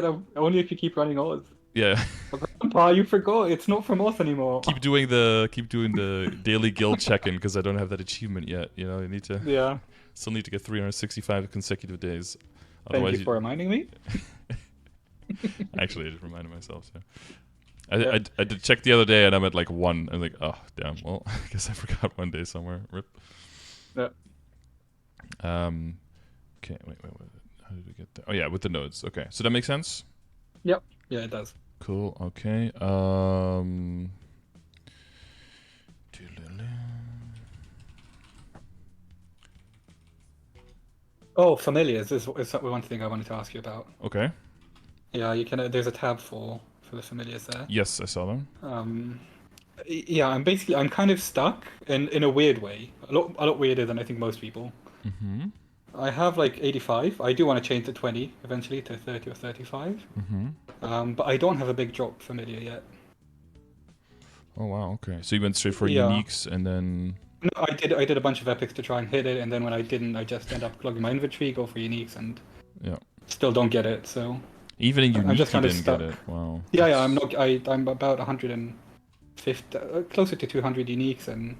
keep running odds. Yeah, But Grandpa, you forgot. It's not from us anymore. keep doing the daily guild check-in because I don't have that achievement yet. You know, you need to Yeah. still need to get 365 consecutive days. Thank Otherwise, you for reminding me. actually, I just reminded myself. So. I did check the other day and I'm at like 1. I'm like, oh damn. Well, I guess I forgot one day somewhere. Rip. Yeah. Okay. Wait. How did we get there? Oh yeah, with the nodes. Okay. So that makes sense. Yep. Yeah, it does. Cool. Okay. Oh, familiars is one thing I wanted to ask you about. Okay. Yeah, you can. There's a tab for the familiars there. Yes, I saw them. Yeah, I'm kind of stuck in a weird way. A lot weirder than I think most people. Mm-hmm. I have like 85. I do want to change to 20 eventually to 30 or 35. Mm-hmm. But I don't have a big drop familiar yet. Oh wow. Okay. So you went straight for Yeah. uniques and then. No, I did a bunch of epics to try and hit it, and then when I didn't, I just end up clogging my inventory, go for uniques, and Yeah. still don't get it. So Even in I'm unique, just you kind of didn't stuck. get it. Wow. Yeah, I'm not. I'm about 150, closer to 200 uniques, and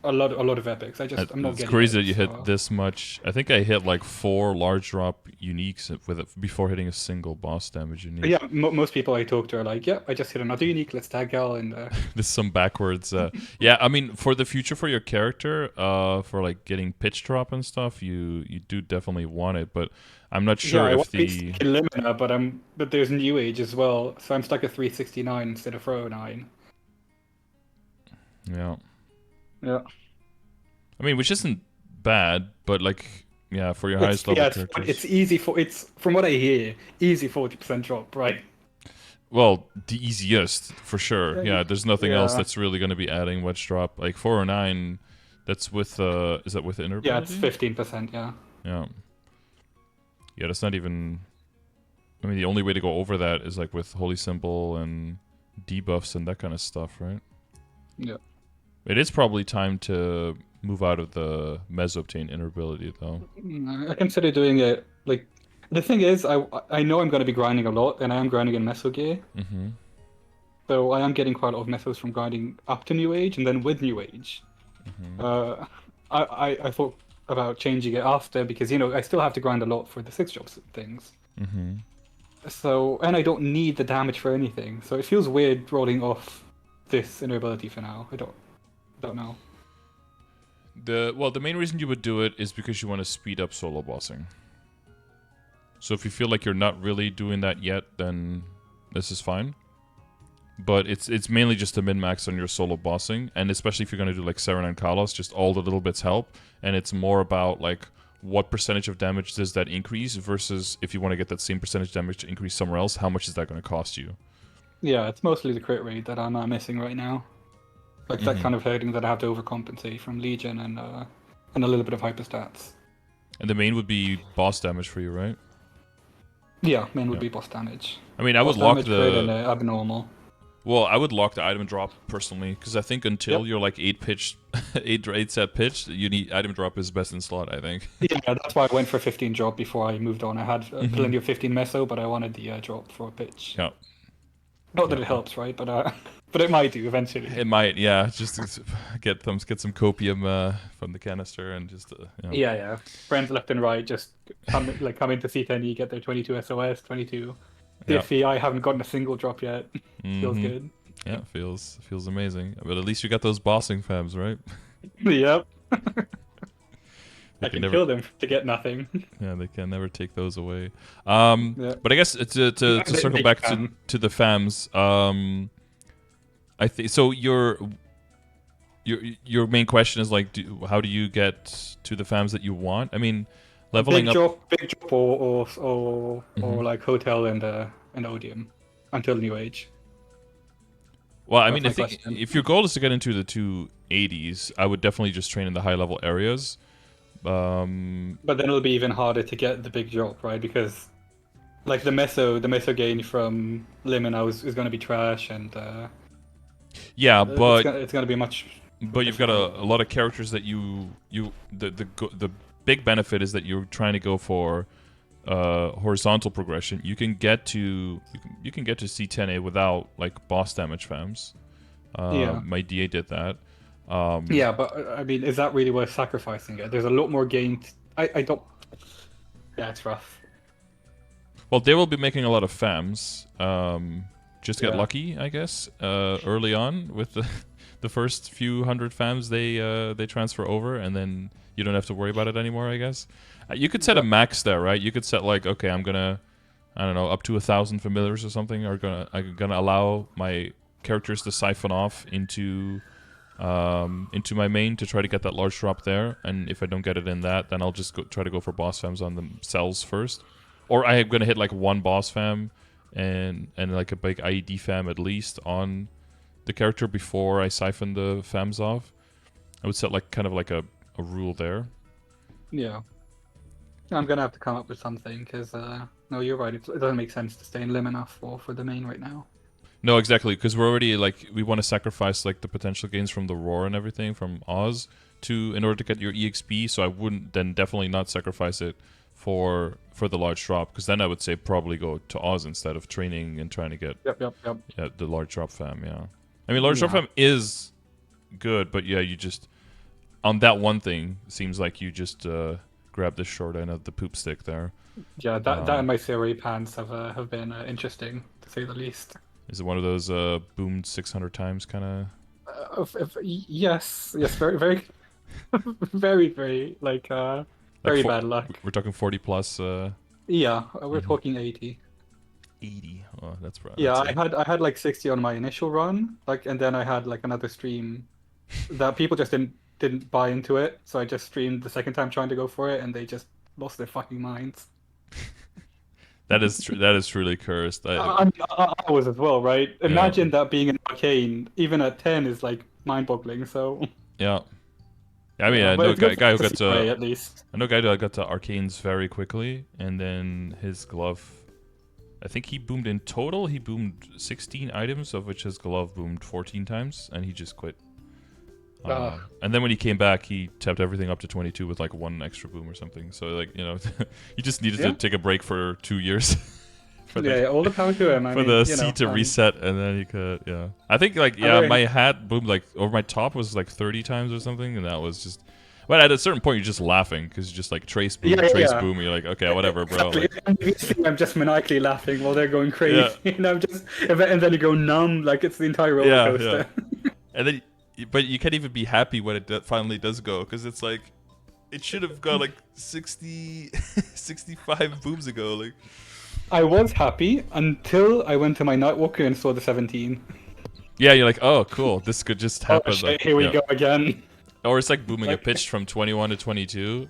a lot of epics. I'm not It's getting crazy it. that you So, hit this much. I think I hit like 4 large drop uniques with it before hitting a single boss damage unique. yeah, most people I talk to are like, yeah, I just hit another unique. Let's tag Gal and This is some backwards. Yeah, I mean, for the future for your character, for like getting pitch drop and stuff, you do definitely want it. But I'm not yeah, sure I if want to be the stuck in Limina, but there's New Age as well, so I'm stuck at 369 instead of 409. yeah. Yeah. I mean, which isn't bad, but like yeah, for your highest level characters. It's easy it's from what I hear, easy 40% drop, right? Well, the easiest for sure. Yeah, there's nothing else Yeah. that's really going to be adding wedge drop. Like 409, that's with is that with inner Yeah, it's ability? 15%, yeah. Yeah. Yeah, that's not even. I mean, the only way to go over that is like with holy symbol and debuffs and that kind of stuff, right? Yeah. It is probably time to move out of the Mesoptane inner ability, though. I consider doing it like the thing is I know I'm going to be grinding a lot, and I am grinding in Meso gear. Mm-hmm. So I am getting quite a lot of Mesos from grinding up to New Age and then with New Age. Mm-hmm. I thought about changing it after because I still have to grind a lot for the 6 jobs things. Mm-hmm. So, and I don't need the damage for anything. So it feels weird rolling off this inner ability for now. I don't know. The main reason you would do it is because you want to speed up solo bossing. So if you feel like you're not really doing that yet, then this is fine. But it's mainly just a min-max on your solo bossing, and especially if you're going to do like Seren and Kalos, just all the little bits help, and it's more about like what percentage of damage does that increase versus if you want to get that same percentage damage to increase somewhere else, how much is that going to cost you? Yeah, it's mostly the crit rate that I'm missing right now. Like that kind of hurting that I have to overcompensate from Legion and a little bit of hyperstats. And the main would be boss damage for you, right? Yeah, main would be boss damage. I mean, I would Boss lock damage, crit, and the... abnormal. Well, I would lock the item drop personally, because I think until you're like 8 set pitch, you need item drop is best in slot, I think. Yeah, that's why I went for 15 drop before I moved on. I had plenty of 15 meso, but I wanted the drop for a pitch. Yeah. Not that it helps, right? But but it might do eventually. It might, yeah. Just to get some copium from the canister and just you know. Yeah. Friends left and right just come into C10E, get their 22 SOS, 22. CFE, I haven't gotten a single drop yet. Feels good. Yeah, feels amazing. But at least you got those bossing fams, right? Yep. I can can kill them to get nothing. Yeah, they can never take those away. But I guess to circle back to the fams, I think so. Your main question is like, how do you get to the fams that you want? I mean, leveling big up, big drop, or like hotel and odium until new age. Well, I mean, I think if your goal is to get into the 280s, I would definitely just train in the high level areas. But then it'll be even harder to get the big drop, right? Because like the meso gain from Limina is going to be trash, and yeah, but it's going to be much. But you've got a lot of characters that the big benefit is that you're trying to go for horizontal progression. You can get to C10A without like boss damage fams. My DA did that. Yeah, but I mean, is that really worth sacrificing it? There's a lot more gain. I don't. Yeah, it's rough. Well, they will be making a lot of fams. Just get lucky, I guess. Early on with the first few hundred fams, they transfer over, and then you don't have to worry about it anymore, I guess. You could set a max there, right? You could set like, okay, I'm gonna, I don't know, up to 1,000 familiars or something. I'm gonna allow my characters to siphon off into my main to try to get that large drop there. And if I don't get it in that, then I'll just try to go for boss fams on themselves first. Or I am gonna hit like one boss fam and like a big IED fam at least on the character before I siphon the fams off. I would set like kind of like a rule there. Yeah. I'm gonna have to come up with something because no, you're right. It doesn't make sense to stay in lim enough for the main right now. No, exactly, because we're already like we want to sacrifice like the potential gains from the roar and everything from Oz in order to get your EXP. So I wouldn't then definitely not sacrifice it for the large drop, because then I would say probably go to Oz instead of training and trying to get the large drop fam. Yeah, I mean large drop fam is good, but yeah, you just on that one thing seems like you just grab the short end of the poop stick there. Yeah, that and my CRA pants have been interesting to say the least. Is it one of those boomed 600 times kind of? Yes, very, very, very, very like very bad luck. We're talking 40 plus. Yeah, we're talking 80. 80. Oh, that's right. Yeah, I had like 60 on my initial run, like, and then I had like another stream that people just didn't buy into it, so I just streamed the second time trying to go for it, and they just lost their fucking minds. That is truly cursed. I was as well, right? Imagine that being an Arcane, even at 10, is like mind-boggling. So yeah, I mean, I know a guy who got to at least. I know a guy who got to Arcanes very quickly, and then his glove. I think he boomed in total. He boomed 16 items, of which his glove boomed 14 times, and he just quit. And then when he came back, he tapped everything up to 22 with like one extra boom or something. So like, you know, he just needed to take a break for 2 years. All the power to him. For the C to reset, and then he could, I think like, my hat boomed like over my top was like 30 times or something, and that was just. But at a certain point, you're just laughing because you're just like trace boom, trace boom. And you're like, okay, whatever, bro. Exactly. Like, And you see I'm just maniacally laughing while they're going crazy, yeah, and and then you go numb, like it's the entire roller yeah, coaster. yeah. And then, but you can't even be happy when it finally does go because it's like, it should have gone like 60, 65 booms ago. Like, I was happy until I went to my Nightwalker and saw the 17. yeah, you're like, oh, cool, this could just Oh happen. shit, Like, here we yeah. go again. Or it's like booming a Like- pitch from 21 to 22,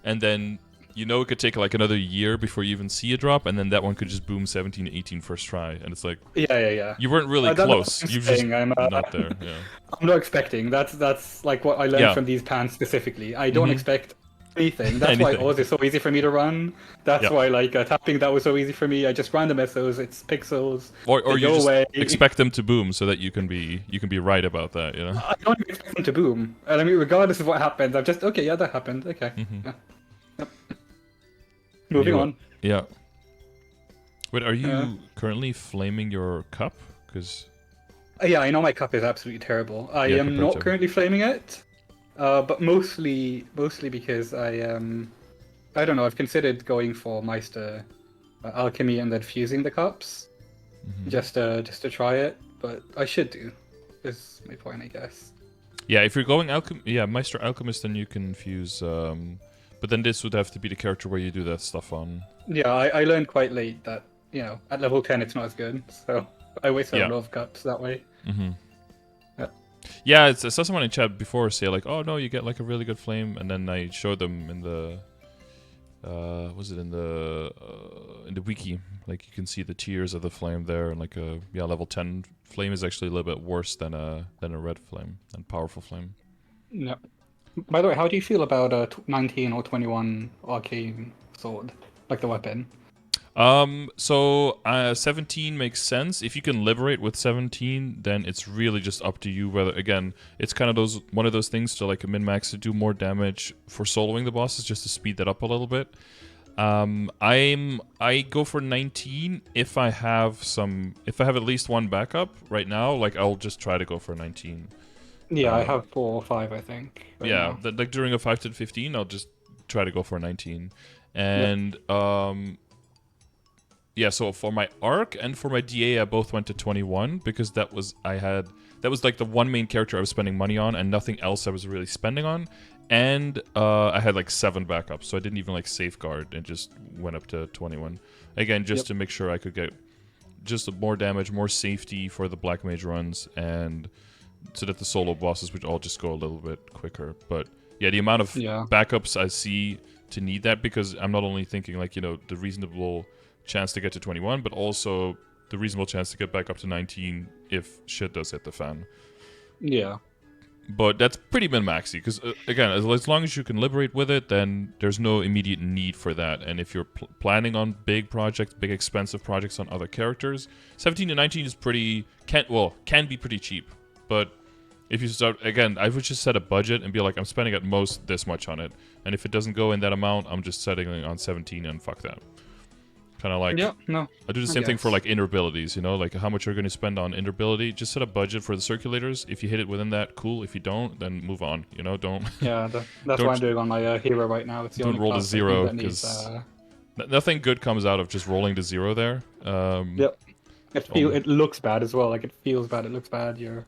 and then you know it could take like another year before you even see a drop, and then that one could just boom 17 to 18 first try, and it's like, Yeah. you weren't really That's close. what I'm You're just saying, I'm, not there. Yeah. I'm not expecting. That's like what I learned Yeah. from these pans specifically. I don't Mhm. expect anything. That's why Anything. Oz is so easy for me to run. That's Yep. why like tapping that was so easy for me. I just random SOs. It's pixels. Or They you go just away. expect them to boom so that you can be right about that. You know. I don't expect them to boom. And I mean, regardless of what happens, I'm just okay. Yeah, that happened. Okay. Mhm. Yeah. Yep. Moving on. Yeah. Wait, are you Yeah. currently flaming your cup? Because Yeah, I know my cup is absolutely terrible. I Yeah, am compared not to- currently flaming it, but mostly because I don't know. I've considered going for Meister Alchemy and then fusing the cups just to try it, but I should do. Is my point, I guess. yeah, if you're going Meister Alchemist, then you can fuse. But then this would have to be the character where you do that stuff on. Yeah, I learned quite late that at level 10 it's not as good, so I wasted Yeah. a lot of cups that way. Mm-hmm. Yeah. Yeah, I saw someone in chat before say like, "Oh no, you get like a really good flame," and then I showed them in the, was it in the wiki? Like you can see the tiers of the flame there, and like a level 10 flame is actually a little bit worse than a red flame, and powerful flame. Yeah. By the way, how do you feel about a 19 or 21 arcane sword, like the weapon? So 17 makes sense. If you can liberate with 17, then it's really just up to you whether, again, it's kind of one of those things to like a min-max to do more damage for soloing the bosses just to speed that up a little bit. I go for 19 if I have at least one backup right now, like I'll just try to go for 19. Yeah, I have 4 or 5, I think. right Yeah, now. like during a 5 to 15, I'll just try to go for 19. And yeah, so for my arc and for my DA, I both went to 21 because that was like the one main character I was spending money on and nothing else I was really spending on. And I had like 7 backups, so I didn't even like safeguard and just went up to 21. Again, just to make sure I could get just more damage, more safety for the Black Mage runs, and so that the solo bosses would all just go a little bit quicker. But yeah, the amount of backups I see to need that, because I'm not only thinking like, the reasonable chance to get to 21, but also the reasonable chance to get back up to 19 if shit does hit the fan. Yeah. But that's pretty min-maxy, because again, as long as you can liberate with it, then there's no immediate need for that. And if you're planning on big projects, big expensive projects on other characters, 17 to 19 is can be pretty cheap. But if you start, again, I would just set a budget and be like, I'm spending at most this much on it. And if it doesn't go in that amount, I'm just setting it on 17 and fuck that. Kind of like, I do the same thing for like inner abilities, like how much you're going to spend on inner ability. Just set a budget for the circulators. If you hit it within that, cool. If you don't, then move on. Don't. Yeah, that's what I'm doing on my hero right now. It's the don't only roll to class I think 0 that needs, because nothing good comes out of just rolling to 0 there. Yep. It looks bad as well. Like it feels bad. It looks bad. You're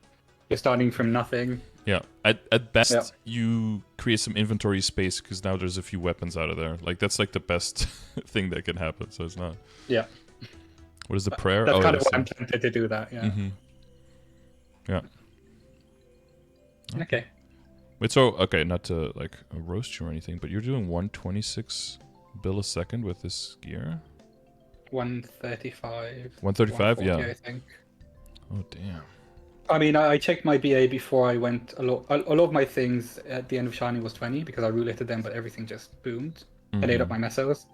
starting from nothing. Yeah. At best, you create some inventory space because now there's a few weapons out of there. Like that's like the best thing that can happen. So it's not. Yeah. What is the prayer? That's kind of why I'm tempted to do that. Yeah. Mm-hmm. Yeah. Okay. Wait. So not to like roast you or anything, but you're doing 126 bill a second with this gear. 135. 135. Yeah. I think. Oh damn. I mean, I checked my BA before I went. A lot of my things at the end of Shining was 20 because I roulated them, but everything just boomed. I ate up my mesos.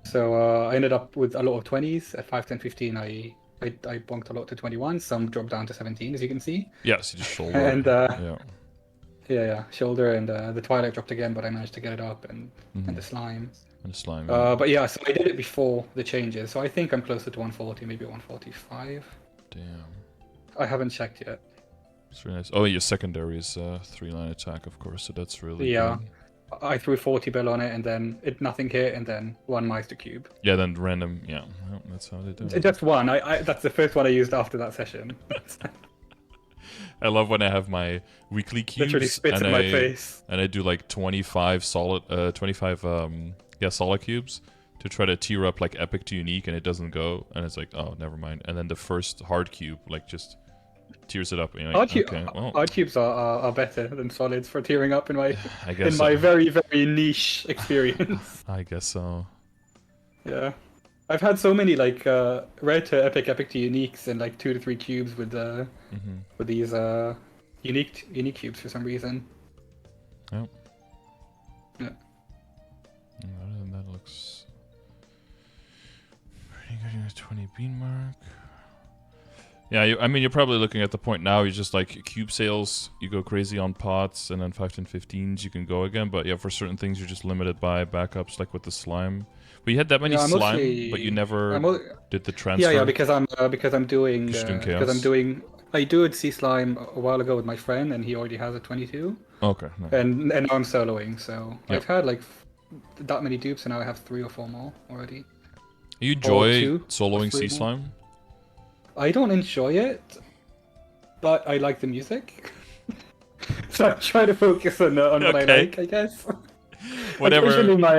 So I ended up with a lot of 20s. At 5, 10, 15, I bonked a lot to 21. Some dropped down to 17, as you can see. Yes, you just shoulder. And yeah, shoulder, and the Twilight dropped again, but I managed to get it up, and the slime. And the slime. But yeah, so I did it before the changes. So I think I'm closer to 140, maybe 145. Damn. I haven't checked yet. It's really nice. Oh, your secondary is 3-line attack, of course, so that's really Yeah. good. I threw 40 bill on it, and then nothing hit, and then one Meister Cube. Yeah, then random. Yeah, well, that's how they do it. Just one. That's the first one I used after that session. I love when I have my weekly cubes Literally spits in my face. and I do like 25 solid, solid cubes to try to tier up like epic to unique, and it doesn't go, and it's like, oh, never mind. And then the first hard cube like just tiers it up. And you're like, okay, well, hard cubes are better than solids for tiering up in my I guess my very niche experience. I guess so. Yeah. I've had so many like rare to epic, epic to uniques, and like 2 to 3 cubes with these unique cubes for some reason. Yep. Yeah. Other than that, looks pretty good. A 20 bean mark. Yeah, I mean, you're probably looking at the point now. You just like cube sales, you go crazy on pots, and then 5, 10, 15s, you can go again. But yeah, for certain things, you're just limited by backups, like with the slime. But you had that many slime, but you never did the transfer. Yeah, because I'm doing I did sea slime a while ago with my friend, and he already has a 22. Okay. No. And now I'm soloing, so Yep. I've had like that many dupes, and now I have 3 or 4 more already. You enjoy two, soloing sea three more. slime? I don't enjoy it, but I like the music. So I try to focus on what I Okay. like, I guess. Whatever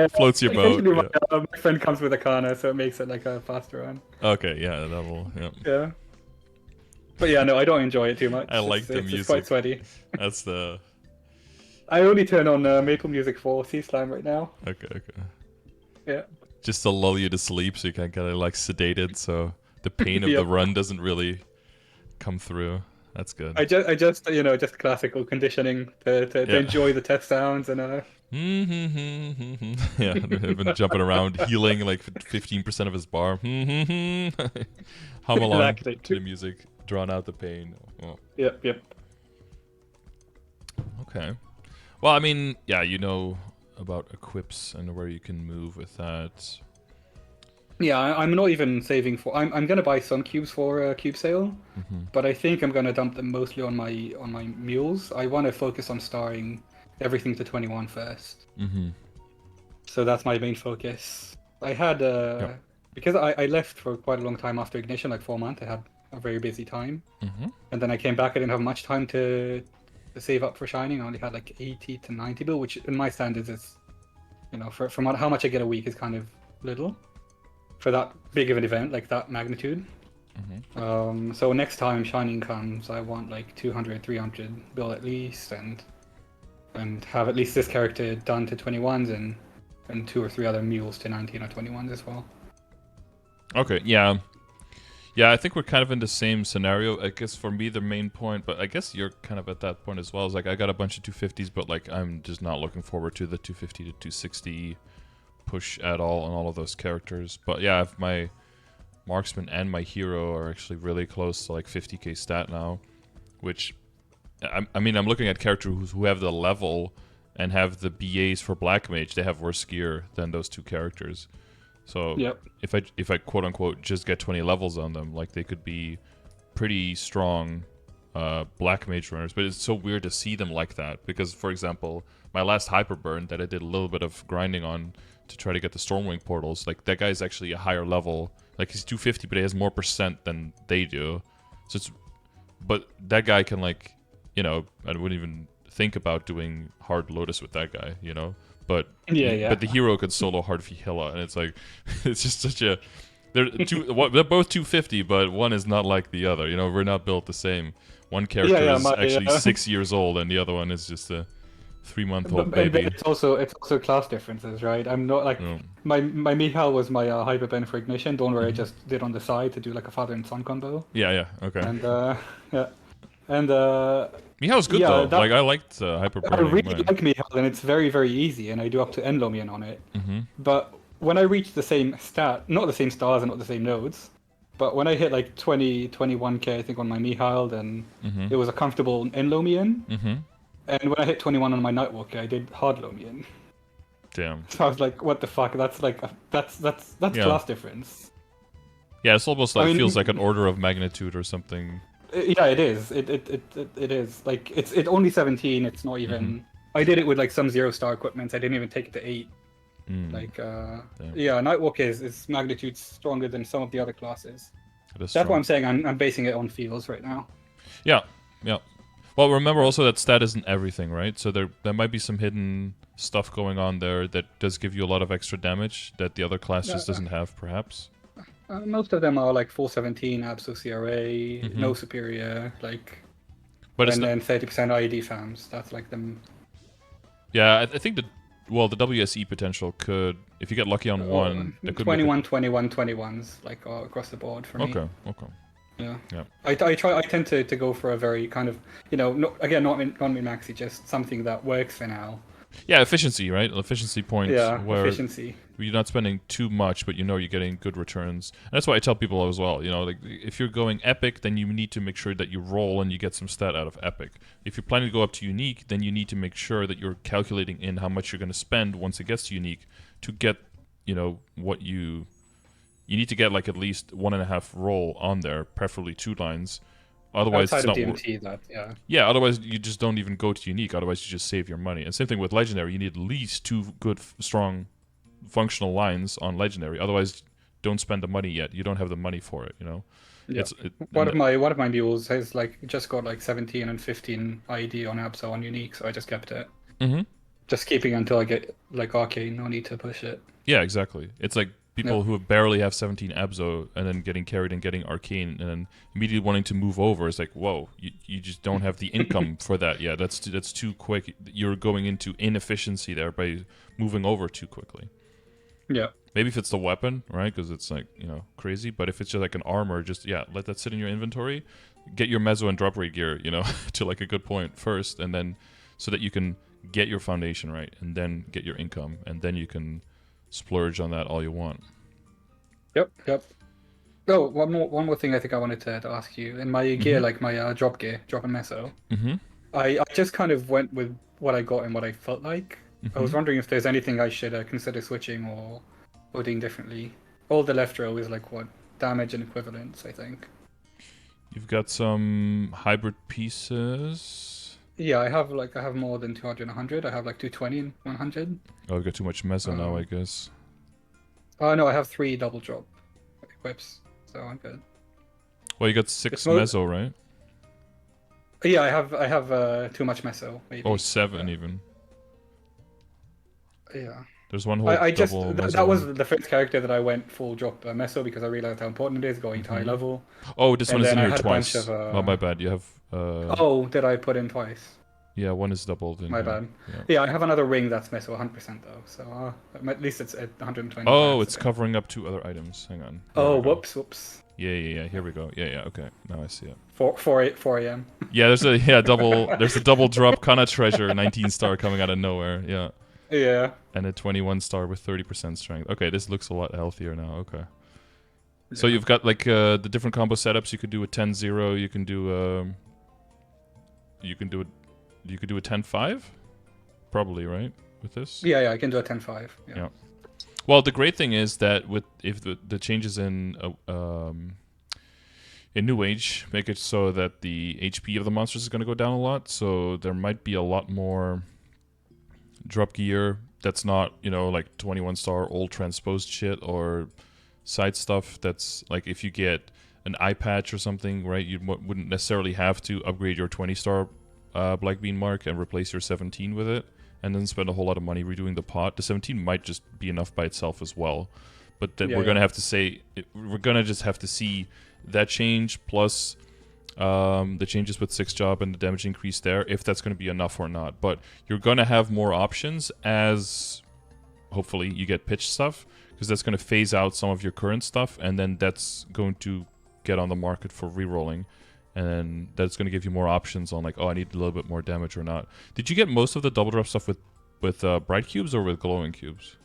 floats your boat. Occasionally Yeah. my friend comes with a Kana, so it makes it like a faster run. Okay, yeah, that will. Yeah. Yeah. But yeah, no, I don't enjoy it too much. I like the music. It's quite sweaty. That's the. I only turn on Maple Music for Sea Slime right now. Okay. Yeah. Just to lull you to sleep, so you can get like sedated, so the pain of Yep. the run doesn't really come through. That's good. I just just classical conditioning to enjoy the test sounds and Yeah, I've been jumping around, healing like 15% of his bar. Hum along Exactly. to the music, drown out the pain. Oh. Yep. Okay. Well, I mean, yeah, you know about equips and where you can move with that. Yeah, I'm not even saving for. I'm gonna buy some cubes for cube sale, but I think I'm gonna dump them mostly on my mules. I want to focus on starring everything to 21 first. So that's my main focus. I had because I left for quite a long time after Ignition, like 4 months. I had a very busy time, and then I came back. I didn't have much time to save up for Shining. I only had like 80 to 90 bill, which in my standards is, from how much I get a week is kind of little for that big of an event, like that magnitude. So next time Shining comes, I want like 200, 300 bill at least, and have at least this character done to 21s and 2 or 3 other mules to 19 or 21s as well. Okay, yeah. Yeah, I think we're kind of in the same scenario. I guess for me, the main point, but I guess you're kind of at that point as well, is like I got a bunch of 250s, but like I'm just not looking forward to the 250 to 260 push at all on all of those characters. But yeah, if my marksman and my hero are actually really close to like 50k stat now, which I mean, I'm looking at characters who have the level and have the BAs for Black Mage. They have worse gear than those 2 characters. So if I quote unquote just get 20 levels on them, like they could be pretty strong Black Mage runners. But it's so weird to see them like that, because for example, my last Hyperburn that I did a little bit of grinding on to try to get the Stormwing portals, like that guy's actually a higher level. Like he's 250, but he has more percent than they do. So but that guy can like, I wouldn't even think about doing hard Lotus with that guy, But but the hero could solo hard Fihilla, and it's like it's just such a they're both 250, but one is not like the other. We're not built the same. One character is actually 6 years old, and the other one is just a 3-month-old baby. It's also class differences, right? I'm not like my Michal was my Hyperben for Ignition. Don't worry, I just did on the side to do like a father and son combo. Yeah, okay. And and Michal's good though. Like I liked Hyperburn. I really like Michal, and it's very, very easy, and I do up to Enlomian on it. But when I reach the same stat, not the same stars and not the same nodes, but when I hit like 20, 21k, I think on my Michal, then it was a comfortable Enlomian. And when I hit 21 on my Nightwalker, I did hard Lomian. Damn. So I was like, what the fuck? That's like that's class difference. Yeah, it's almost like feels like an order of magnitude or something. Yeah, it is. It is. Like it's only 17. It's not even. I did it with like some 0-star equipment. I didn't even take it to 8. Like yeah, Nightwalk is magnitude stronger than some of the other classes. That's strong. why I'm saying I'm basing it on feels right now. Yeah, yeah. Well, remember also that stat isn't everything, right? So there might be some hidden stuff going on there that does give you a lot of extra damage that the other class just doesn't have, perhaps. Most of them are like full 17, Abso CRA, no superior, like, but and then 30% IED fams. That's like them. Yeah, I think the WSE potential could, if you get lucky on one, that could 21, 21, 21s like across the board for me. Okay. Yeah. Yeah. I tend to go for a very kind of, not min-maxy, just something that works for now. Yeah, efficiency, right? Efficiency points. Yeah, where efficiency. You're not spending too much, but you're getting good returns. And that's why I tell people as well, like if you're going epic, then you need to make sure that you roll and you get some stat out of epic. If you're planning to go up to unique, then you need to make sure that you're calculating in how much you're going to spend once it gets to unique to get, what you need to get like at least 1.5 roll on there, preferably 2 lines. Otherwise, outside it's of not DMT, yeah, otherwise you just don't even go to unique. Otherwise, you just save your money. And same thing with legendary. You need at least 2 good, strong, functional lines on legendary. Otherwise, don't spend the money yet. You don't have the money for it. Yeah. One of my mules has just got 17 and 15 ID on Abso on unique, so I just kept it. Just keeping until I get Arcane. No need to push it. Yeah, exactly. It's like people who barely have 17 Abso and then getting carried and getting Arcane and then immediately wanting to move over. It's like, whoa, you just don't have the income for that. Yeah, that's too quick. You're going into inefficiency there by moving over too quickly. Yeah. Maybe if it's the weapon, right? Because it's crazy. But if it's just like an armor, just let that sit in your inventory. Get your meso and drop rate gear, to a good point first, and then so that you can get your foundation right, and then get your income, and then you can splurge on that all you want. Yep. Oh, one more thing I think I wanted to ask you. In my gear, my drop and meso, I just kind of went with what I got and what I felt like. I was wondering if there's anything I should consider switching or doing differently. All the left row is what damage and equivalents, I think. You've got some hybrid pieces. Yeah, I have more than 200 and 100. I have 220 and 100. Oh, I've got too much meso now, I guess. Oh no, I have 3 double drop equips, so I'm good. Well, you got 6 meso, right? Yeah, I have too much meso. Maybe. Oh, 7 even. Yeah. There's one whole double meso. That was the first character that I went full drop meso because I realized how important it is going to high level. Oh, this one is in here twice. Of, oh, my bad. You have. Oh, did I put in twice? Yeah, one is doubled. My bad. Yeah, I have another ring that's meso 100% though, so at least it's at 120. Oh, it's covering up 2 other items. Hang on. Oh, whoops. Yeah. Here we go. Yeah. Okay, now I see it. 4 a.m. Yeah, there's a double drop Kana treasure 19-star coming out of nowhere. Yeah. Yeah. And a 21-star with 30% strength. Okay, this looks a lot healthier now. Okay. So you've got the different combo setups. You could do a 10-0. You can do you could do a 10-5, probably, right? With this. Yeah, I can do a 10-5. Yeah. Well, the great thing is that if the changes in New Age make it so that the HP of the monsters is going to go down a lot, so there might be a lot more drop gear that's not 21-star old transposed shit or side stuff. That's if you get an eye patch or something, right? You wouldn't necessarily have to upgrade your 20-star Black Bean mark and replace your 17 with it, and then spend a whole lot of money redoing the pot. The 17 might just be enough by itself as well, but we're gonna have to we're gonna just have to see that change plus the changes with 6 job and the damage increase there, if that's going to be enough or not. But you're going to have more options as hopefully you get pitch stuff, because that's going to phase out some of your current stuff, and then that's going to get on the market for rerolling, and then that's going to give you more options on I need a little bit more damage or not. Did you get most of the double drop stuff with bright cubes or with glowing cubes?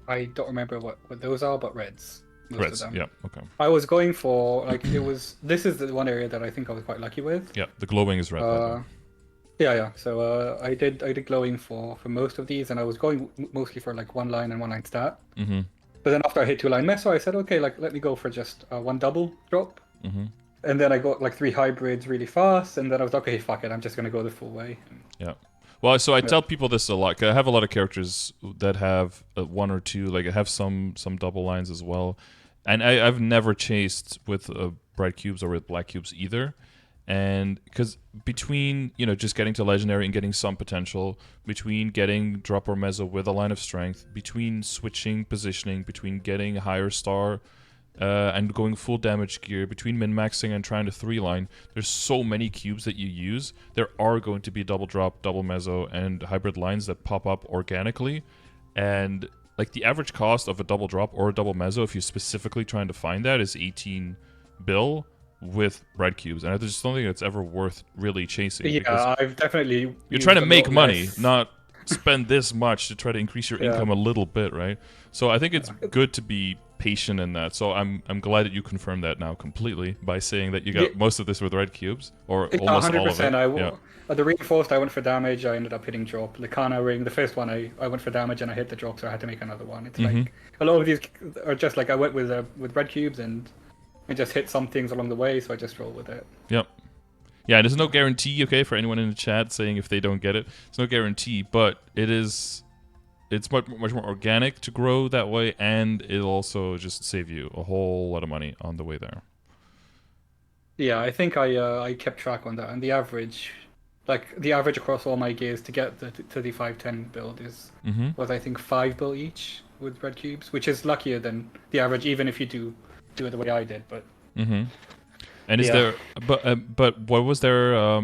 I don't remember what those are, but reds. Reds, yeah, okay. I was going for this is the one area that I think I was quite lucky with. Yeah, the glowing is red. Yeah. So I did glowing for most of these, and I was going mostly for 1 line and 1 line stat. But then after I hit 2 line meso, I said, okay, let me go for just 1 double drop. and then I got like 3 hybrids really fast, and then I was like, okay, fuck it, I'm just gonna go the full way. Yeah. Well, so I tell people this a lot. 'Cause I have a lot of characters that have one or two, like I have some double lines as well, and I've never chased with bright cubes or with black cubes either. And because between just getting to legendary and getting some potential, between getting drop or mezzo with a line of strength, between switching positioning, between getting higher star and going full damage gear, between min-maxing and trying to 3-line, there's so many cubes that you use. There are going to be double drop, double mezzo, and hybrid lines that pop up organically. And like the average cost of a double drop or a double mezzo, if you're specifically trying to find that, is 18 bill with red cubes. And I just don't think it's ever worth really chasing. Yeah, I've definitely... You're trying to make money, not spend this much to try to increase your income a little bit, right? So I think it's good to be patient in that. So I'm glad that you confirmed that now completely by saying that you got most of this with red cubes, or almost 100%, all of it. The reinforced, I went for damage. I ended up hitting drop. The Kana ring, the first one, I went for damage and I hit the drop, so I had to make another one. It's like a lot of these are just like I went with red cubes and I just hit some things along the way, so I just roll with it. Yep. Yeah, there's no guarantee, okay, for anyone in the chat saying if they don't get it. There's no guarantee, but it's much more organic to grow that way, and it'll also just save you a whole lot of money on the way there. Yeah, I think I kept track on that, and the average across all my gears to get to the 510 build was I think 5 bill each with red cubes, which is luckier than the average, even if you do it the way I did. But and is there but what was there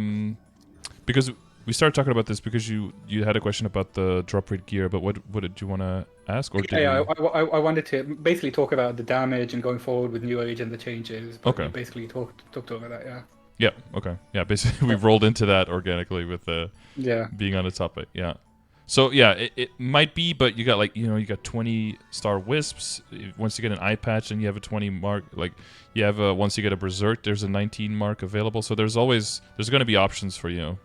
because we started talking about this because you had a question about the drop rate gear, but what did you want to ask? Or I wanted to basically talk about the damage and going forward with New Age and the changes. But okay. Basically talked over that, yeah. Yeah, okay. Yeah, basically we've rolled into that organically with being on the topic, yeah. So yeah, it might be, but you got you got 20 star wisps. Once you get an eye patch, and you have a 20 mark. Like you have once you get a berserk, there's a 19 mark available. So there's going to be options for you,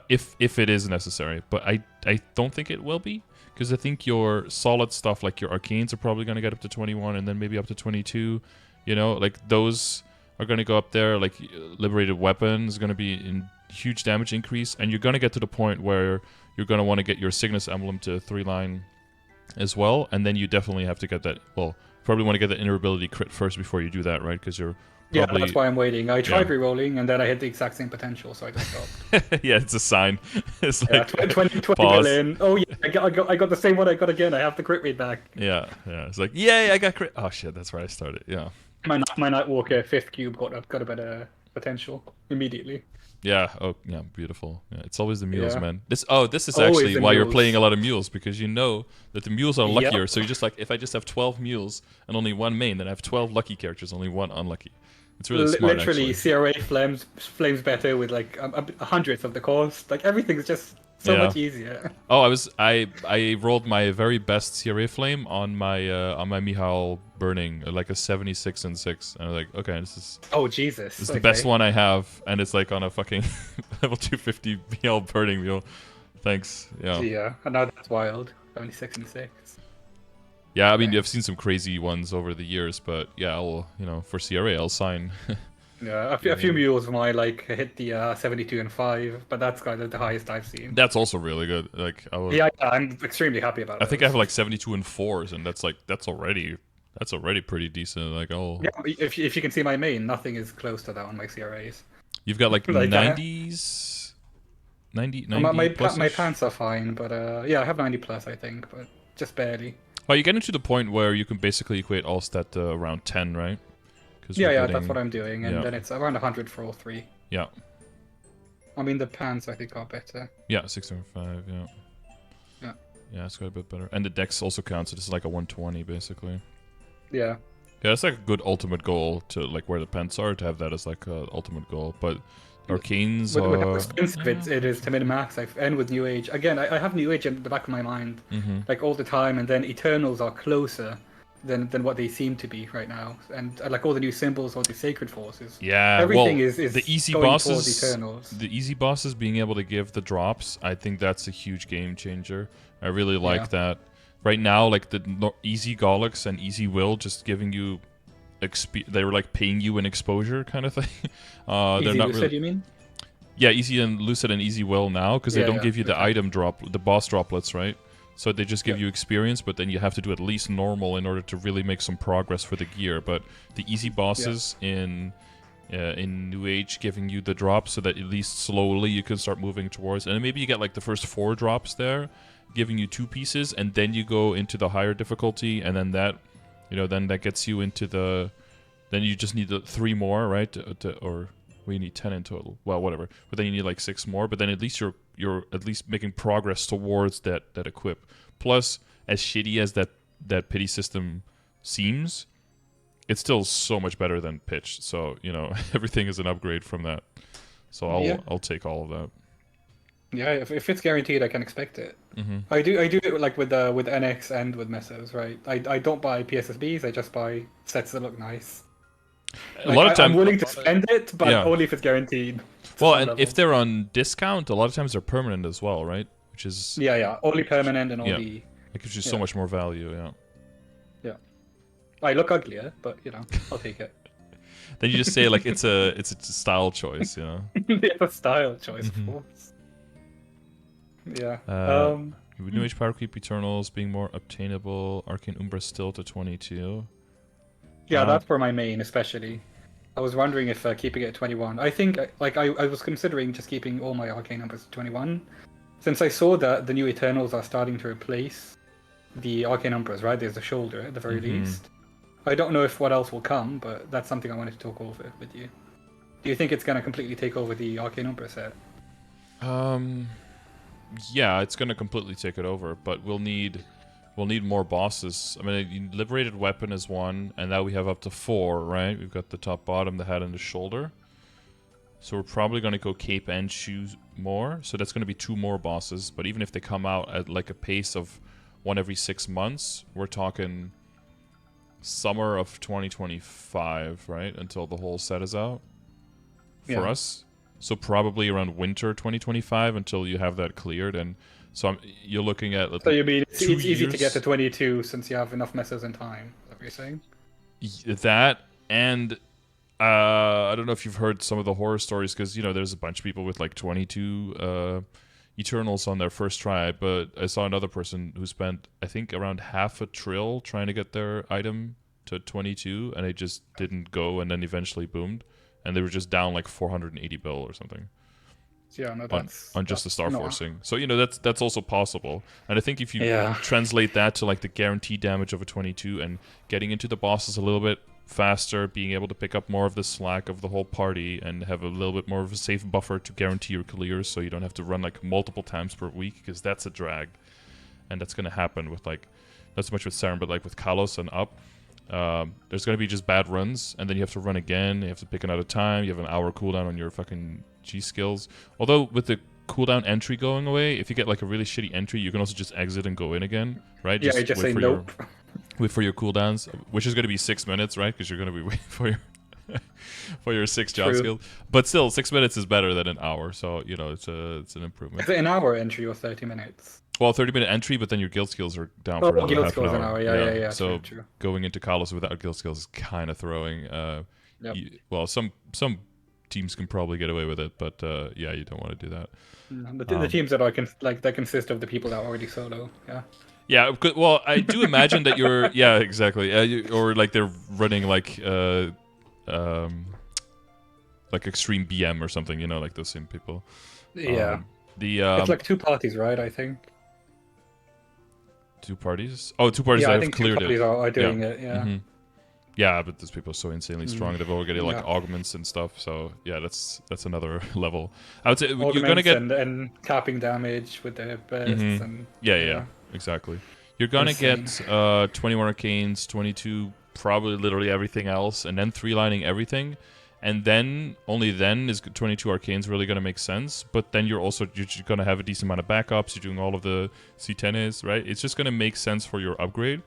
if it is necessary. But I don't think it will be, because I think your solid stuff like your arcanes are probably going to get up to 21, and then maybe up to 22. Like those are going to go up there. Like liberated weapon is going to be in huge damage increase, and you're going to get to the point where you're going to want to get your Cygnus emblem to 3-line as well, and then you definitely have to get that, probably want to get the inner ability crit first before you do that, right? Because you're probably... Yeah, that's why I'm waiting. I tried re-rolling, and then I hit the exact same potential, so I just stopped. Yeah, it's a sign. It's like 20 million. Oh yeah, I got the same one I got again. I have the crit rate back. Yeah. It's like, yay, I got crit. Oh shit, that's where I started. Yeah. My Nightwalker 5th cube got a better potential immediately. Yeah. Oh, yeah. Beautiful. Yeah. It's always the mules, man. This is actually why you're playing a lot of mules, because you know that the mules are luckier. So you're just like, if I just have 12 mules and only one main, then I have 12 lucky characters, only one unlucky. It's really smart. Literally, actually. CRA flames better with like a hundredth of the cost. Like everything's just so much easier. Oh, I rolled my very best CRA flame on my Michal burning, like a 76 and 6, and I was like, okay, this is Jesus, this is the best one I have, and it's like on a fucking level 250 Michal burning mule. Thanks. Yeah, and now that's wild. 76 and 6. Yeah, I mean, I've seen some crazy ones over the years, but yeah, I'll for CRA, I'll sign. Yeah, a few mules might hit the 72 and 5, but that's kind of the highest I've seen. That's also really good. Like I'm extremely happy about it. I think I have like 72 and 4s, and that's already pretty decent. Like if you can see my main, nothing is close to that on my CRAs. You've got like 90s, 90 my pants are fine, but I have 90 plus, I think, but just barely. Well, you're getting to the point where you can basically equate all stat to around 10, right? That's what I'm doing, and then it's around 100 for all 3. Yeah. I mean, the pants I think are better. Yeah, 605, Yeah. Yeah, it's quite a bit better. And the dex also counts, so this is like a 120, basically. Yeah. Yeah, that's like a good ultimate goal to like where the pants are, to have that as like a ultimate goal, but... Arcanes with how expensive it is to min-max, and with New Age. Again, I have New Age in the back of my mind, like all the time, and then Eternals are closer than what they seem to be right now. And like all the new symbols or the Sacred Forces. Yeah, everything is the easy going bosses. Eternals. The easy bosses being able to give the drops, I think that's a huge game changer. I really like that. Right now, like the easy Gollux and easy Will just giving you they were like paying you an exposure kind of thing. They're Easy not lucid, really. you mean? Yeah, easy and lucid and easy will now because they don't give you the item drop, the boss droplets, right? So they just give you experience, but then you have to do at least normal in order to really make some progress for the gear. But the easy bosses in New Age giving you the drops so that at least slowly you can start moving towards, and then maybe you get like the first 4 drops there, giving you 2 pieces, and then you go into the higher difficulty, and then that, then that gets you into the, then you just need the 3 more, right? Or we need 10 in total. Well, whatever. But then you need like 6 more. But then at least you're at least making progress towards that equip. Plus, as shitty as that pity system seems, it's still so much better than pitch. So everything is an upgrade from that. So I'll take all of that. Yeah, if it's guaranteed, I can expect it. Mm-hmm. I do it like with NX and with Mesos, right? I don't buy PSSBs. I just buy sets that look nice. A lot of times, I'm willing to spend it, but only if it's guaranteed. Well, and if they're on discount, a lot of times they're permanent as well, right? Which is only permanent and only. It gives you so much more value. Yeah. I look uglier, but I'll take it. Then you just say like it's a style choice, It's a style choice, of course. Yeah. New Age Power Creep Eternals being more obtainable. Arcane Umbra still to 22. Yeah, that's for my main, especially. I was wondering if keeping it at 21. I think, I was considering just keeping all my Arcane numbers at 21. Since I saw that the new Eternals are starting to replace the Arcane numbers, right? There's the shoulder, at the very least. I don't know if what else will come, but that's something I wanted to talk over with you. Do you think it's going to completely take over the Arcane Umbra set? Yeah, it's going to completely take it over, but we'll need more bosses. I mean, liberated weapon is 1, and now we have up to 4, right? We've got the top, bottom, the head, and the shoulder. So we're probably going to go cape and shoes more. So that's going to be 2 more bosses. But even if they come out at like a pace of 1 every 6 months, we're talking summer of 2025, right? Until the whole set is out for us. So probably around winter 2025 until you have that cleared. And so you're looking at... So you mean it's easy to get to 22 since you have enough messes in time? Is that what you're saying? That, and I don't know if you've heard some of the horror stories, because, there's a bunch of people with like 22 Eternals on their first try, but I saw another person who spent, I think, around half a trill trying to get their item to 22, and it just didn't go, and then eventually boomed. And they were just down like 480 bill or something. Yeah, no, on just the star forcing. So that's also possible. And I think if you translate that to like the guaranteed damage of a 22 and getting into the bosses a little bit faster, being able to pick up more of the slack of the whole party and have a little bit more of a safe buffer to guarantee your clears, so you don't have to run like multiple times per week, because that's a drag. And that's going to happen with like, not so much with Saren, but like with Kalos and up. There's going to be just bad runs, and then you have to run again, you have to pick another time, you have an hour cooldown on your fucking G skills. Although with the cooldown entry going away, if you get like a really shitty entry, you can also just exit and go in again, right? Yeah, just say nope. Wait for your cooldowns, which is going to be 6 minutes, right? Because you're going to be waiting for your for your 6 job skills. But still, 6 minutes is better than an hour, so it's an improvement. Is it an hour entry or 30 minutes? Well, 30-minute entry, but then your guild skills are down for another half an hour. Yeah. So true. Going into Kalos without guild skills is kind of throwing. Some teams can probably get away with it, but you don't want to do that. The teams that consist of the people that are already solo. Yeah. Yeah. Well, I do imagine that you're. Yeah, exactly. Or like they're running like extreme BM or something. Like those same people. Yeah. It's like 2 parties, right? I think. 2 parties? Oh, 2 parties that have cleared it. Are doing it, yeah. Mm-hmm. Yeah, but those people are so insanely strong. They've already like augments and stuff. So yeah, that's another level. I would say augments you're gonna get and capping damage with their bursts and yeah, exactly. You're gonna get 21 Arcanes, 22 probably literally everything else, and then 3-lining everything. And then, only then, is 22 Arcanes really going to make sense. But then you're going to have a decent amount of backups. You're doing all of the Ctenes, right? It's just going to make sense for your upgrade.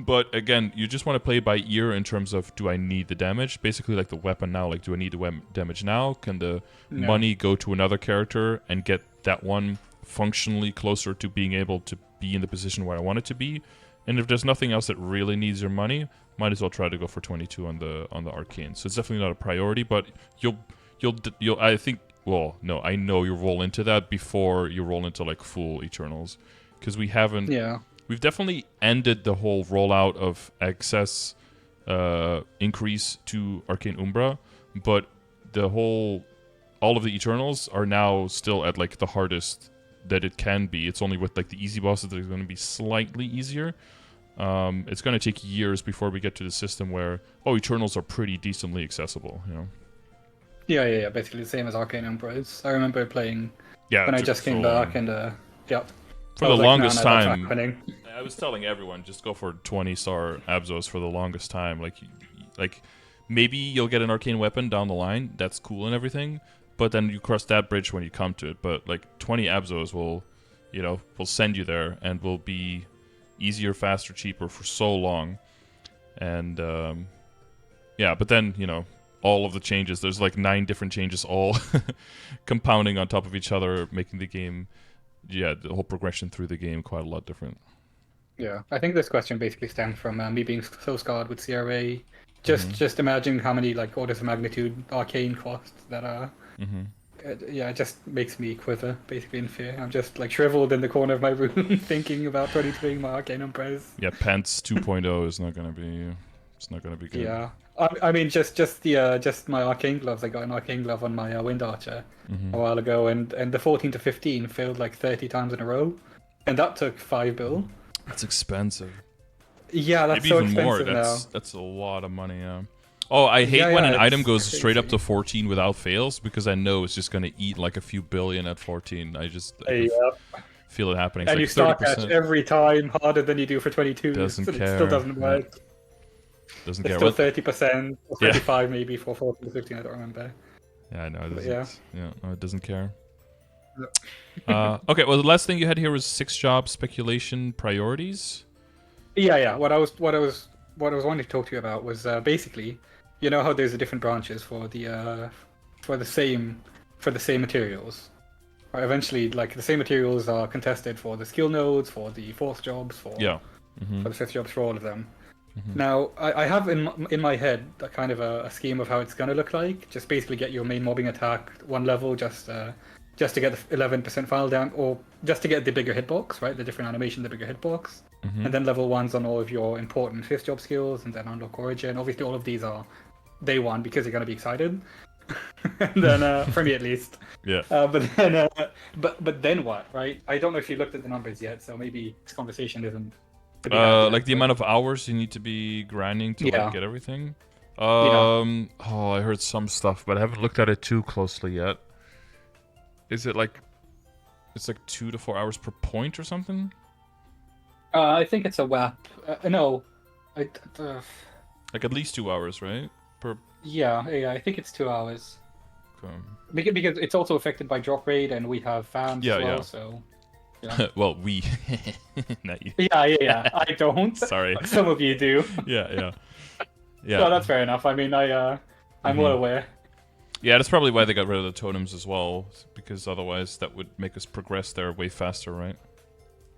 But again, you just want to play by ear in terms of, do I need the damage? Basically like the weapon now. Like, do I need the damage now? Can the money go to another character and get that one functionally closer to being able to be in the position where I want it to be? And if there's nothing else that really needs your money, might as well try to go for 22 on the Arcane. So it's definitely not a priority, but you'll I think, well, no, I know you'll roll into that before you roll into like full Eternals, because we haven't. Yeah. We've definitely ended the whole rollout of excess increase to Arcane Umbra, but all of the Eternals are now still at like the hardest that it can be. It's only with like the easy bosses that are going to be slightly easier. It's going to take years before we get to the system where Eternals are pretty decently accessible. You know. Yeah. Basically the same as Arcane Umbras. I remember playing when I just came so back, and yeah. For the longest time, I was telling everyone just go for 20-star Absos for the longest time. Like maybe you'll get an arcane weapon down the line. That's cool and everything, but then you cross that bridge when you come to it. But like 20 Absos will send you there and will be easier, faster, cheaper for so long. And but then all of the changes. There's like 9 different changes, all compounding on top of each other, making the game. Yeah, the whole progression through the game quite a lot different. Yeah, I think this question basically stems from me being so scarred with CRA. Just imagine how many like orders of magnitude arcane costs that are. It just makes me quiver basically in fear. I'm just like shriveled in the corner of my room thinking about 22ing my arcane umbras. Yeah, Pants 2.0 is not gonna be. It's not gonna be good. Yeah. I mean, just my arcane gloves. I got an arcane glove on my Wind Archer a while ago, and the 14 to 15 failed like 30 times in a row, and that took 5 bill. That's expensive. Yeah, that's maybe so even more. expensive That's a lot of money. Yeah. Oh, I hate when an item goes straight up to 14 without fails, because I know it's just gonna eat like a few billion at 14. I feel it happening. It's and like you start 30%. catch every time harder than you do for 22. Doesn't so care. It still doesn't work. Doesn't it's care. Still 30% or 35 maybe for 14 to 15. I don't remember. Yeah, I know. It doesn't, no, it doesn't care. Okay, well, the last thing you had here was 6 job speculation priorities. Yeah. What I was wanting to talk to you about was basically, how there's the different branches for the same materials. Right, eventually, like the same materials are contested for the skill nodes, for the 4th jobs, for the 5th jobs, for all of them. Now, I have in my head a kind of a scheme of how it's going to look like. Just basically get your main mobbing attack 1 level, just to get the 11% final down, or just to get the bigger hitbox, right? The different animation, the bigger hitbox. And then level 1s on all of your important 5th job skills, and then unlock Origin. Obviously, all of these are day 1 because you're going to be excited. And then, for me at least. Yeah. But then what, right? I don't know if you looked at the numbers yet, so maybe this conversation isn't. Like the amount of hours you need to be grinding to like, get everything. I heard some stuff, but I haven't looked at it too closely yet. Is it like it's like 2 to 4 hours per point or something? I think it's a WAP. No, like at least 2 hours, right? Yeah. I think it's 2 hours. Okay. Because it's also affected by drop rate, and we have fams as well. So. Yeah. Well, we, not you. Yeah. I don't. Sorry. Some of you do. Yeah. So that's fair enough. I mean, I'm well aware. Yeah, that's probably why they got rid of the totems as well, because otherwise that would make us progress there way faster, right?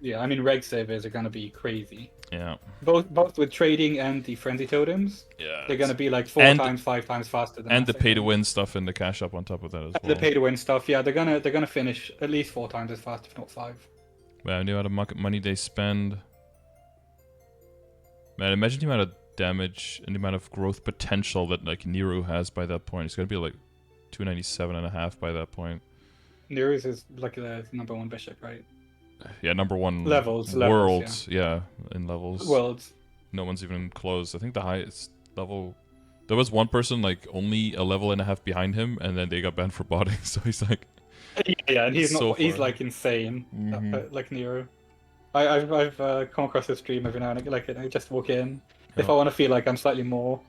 Yeah, I mean, reg servers are gonna be crazy. Yeah. Both with trading and the frenzy totems. Yeah. They're gonna be like 4 times, 5 times faster than. And the pay to win stuff and the cash up on top of that as well. The pay to win stuff, yeah, they're gonna finish at least 4 times as fast, if not 5. Man, the amount of money they spend. Man, imagine the amount of damage and the amount of growth potential that like Niru has by that point. It's gonna be like 297.5 by that point. Niru's is like the number 1 bishop, right? Yeah, number 1 levels. Worlds, yeah, in levels. Worlds. No one's even close. I think the highest level. There was one person like only a level and a half behind him, and then they got banned for botting. So he's like. Yeah, and he's so not. He's like insane, like Nero. I've come across his stream every now and again. Like I just walk in if I want to feel like I'm slightly more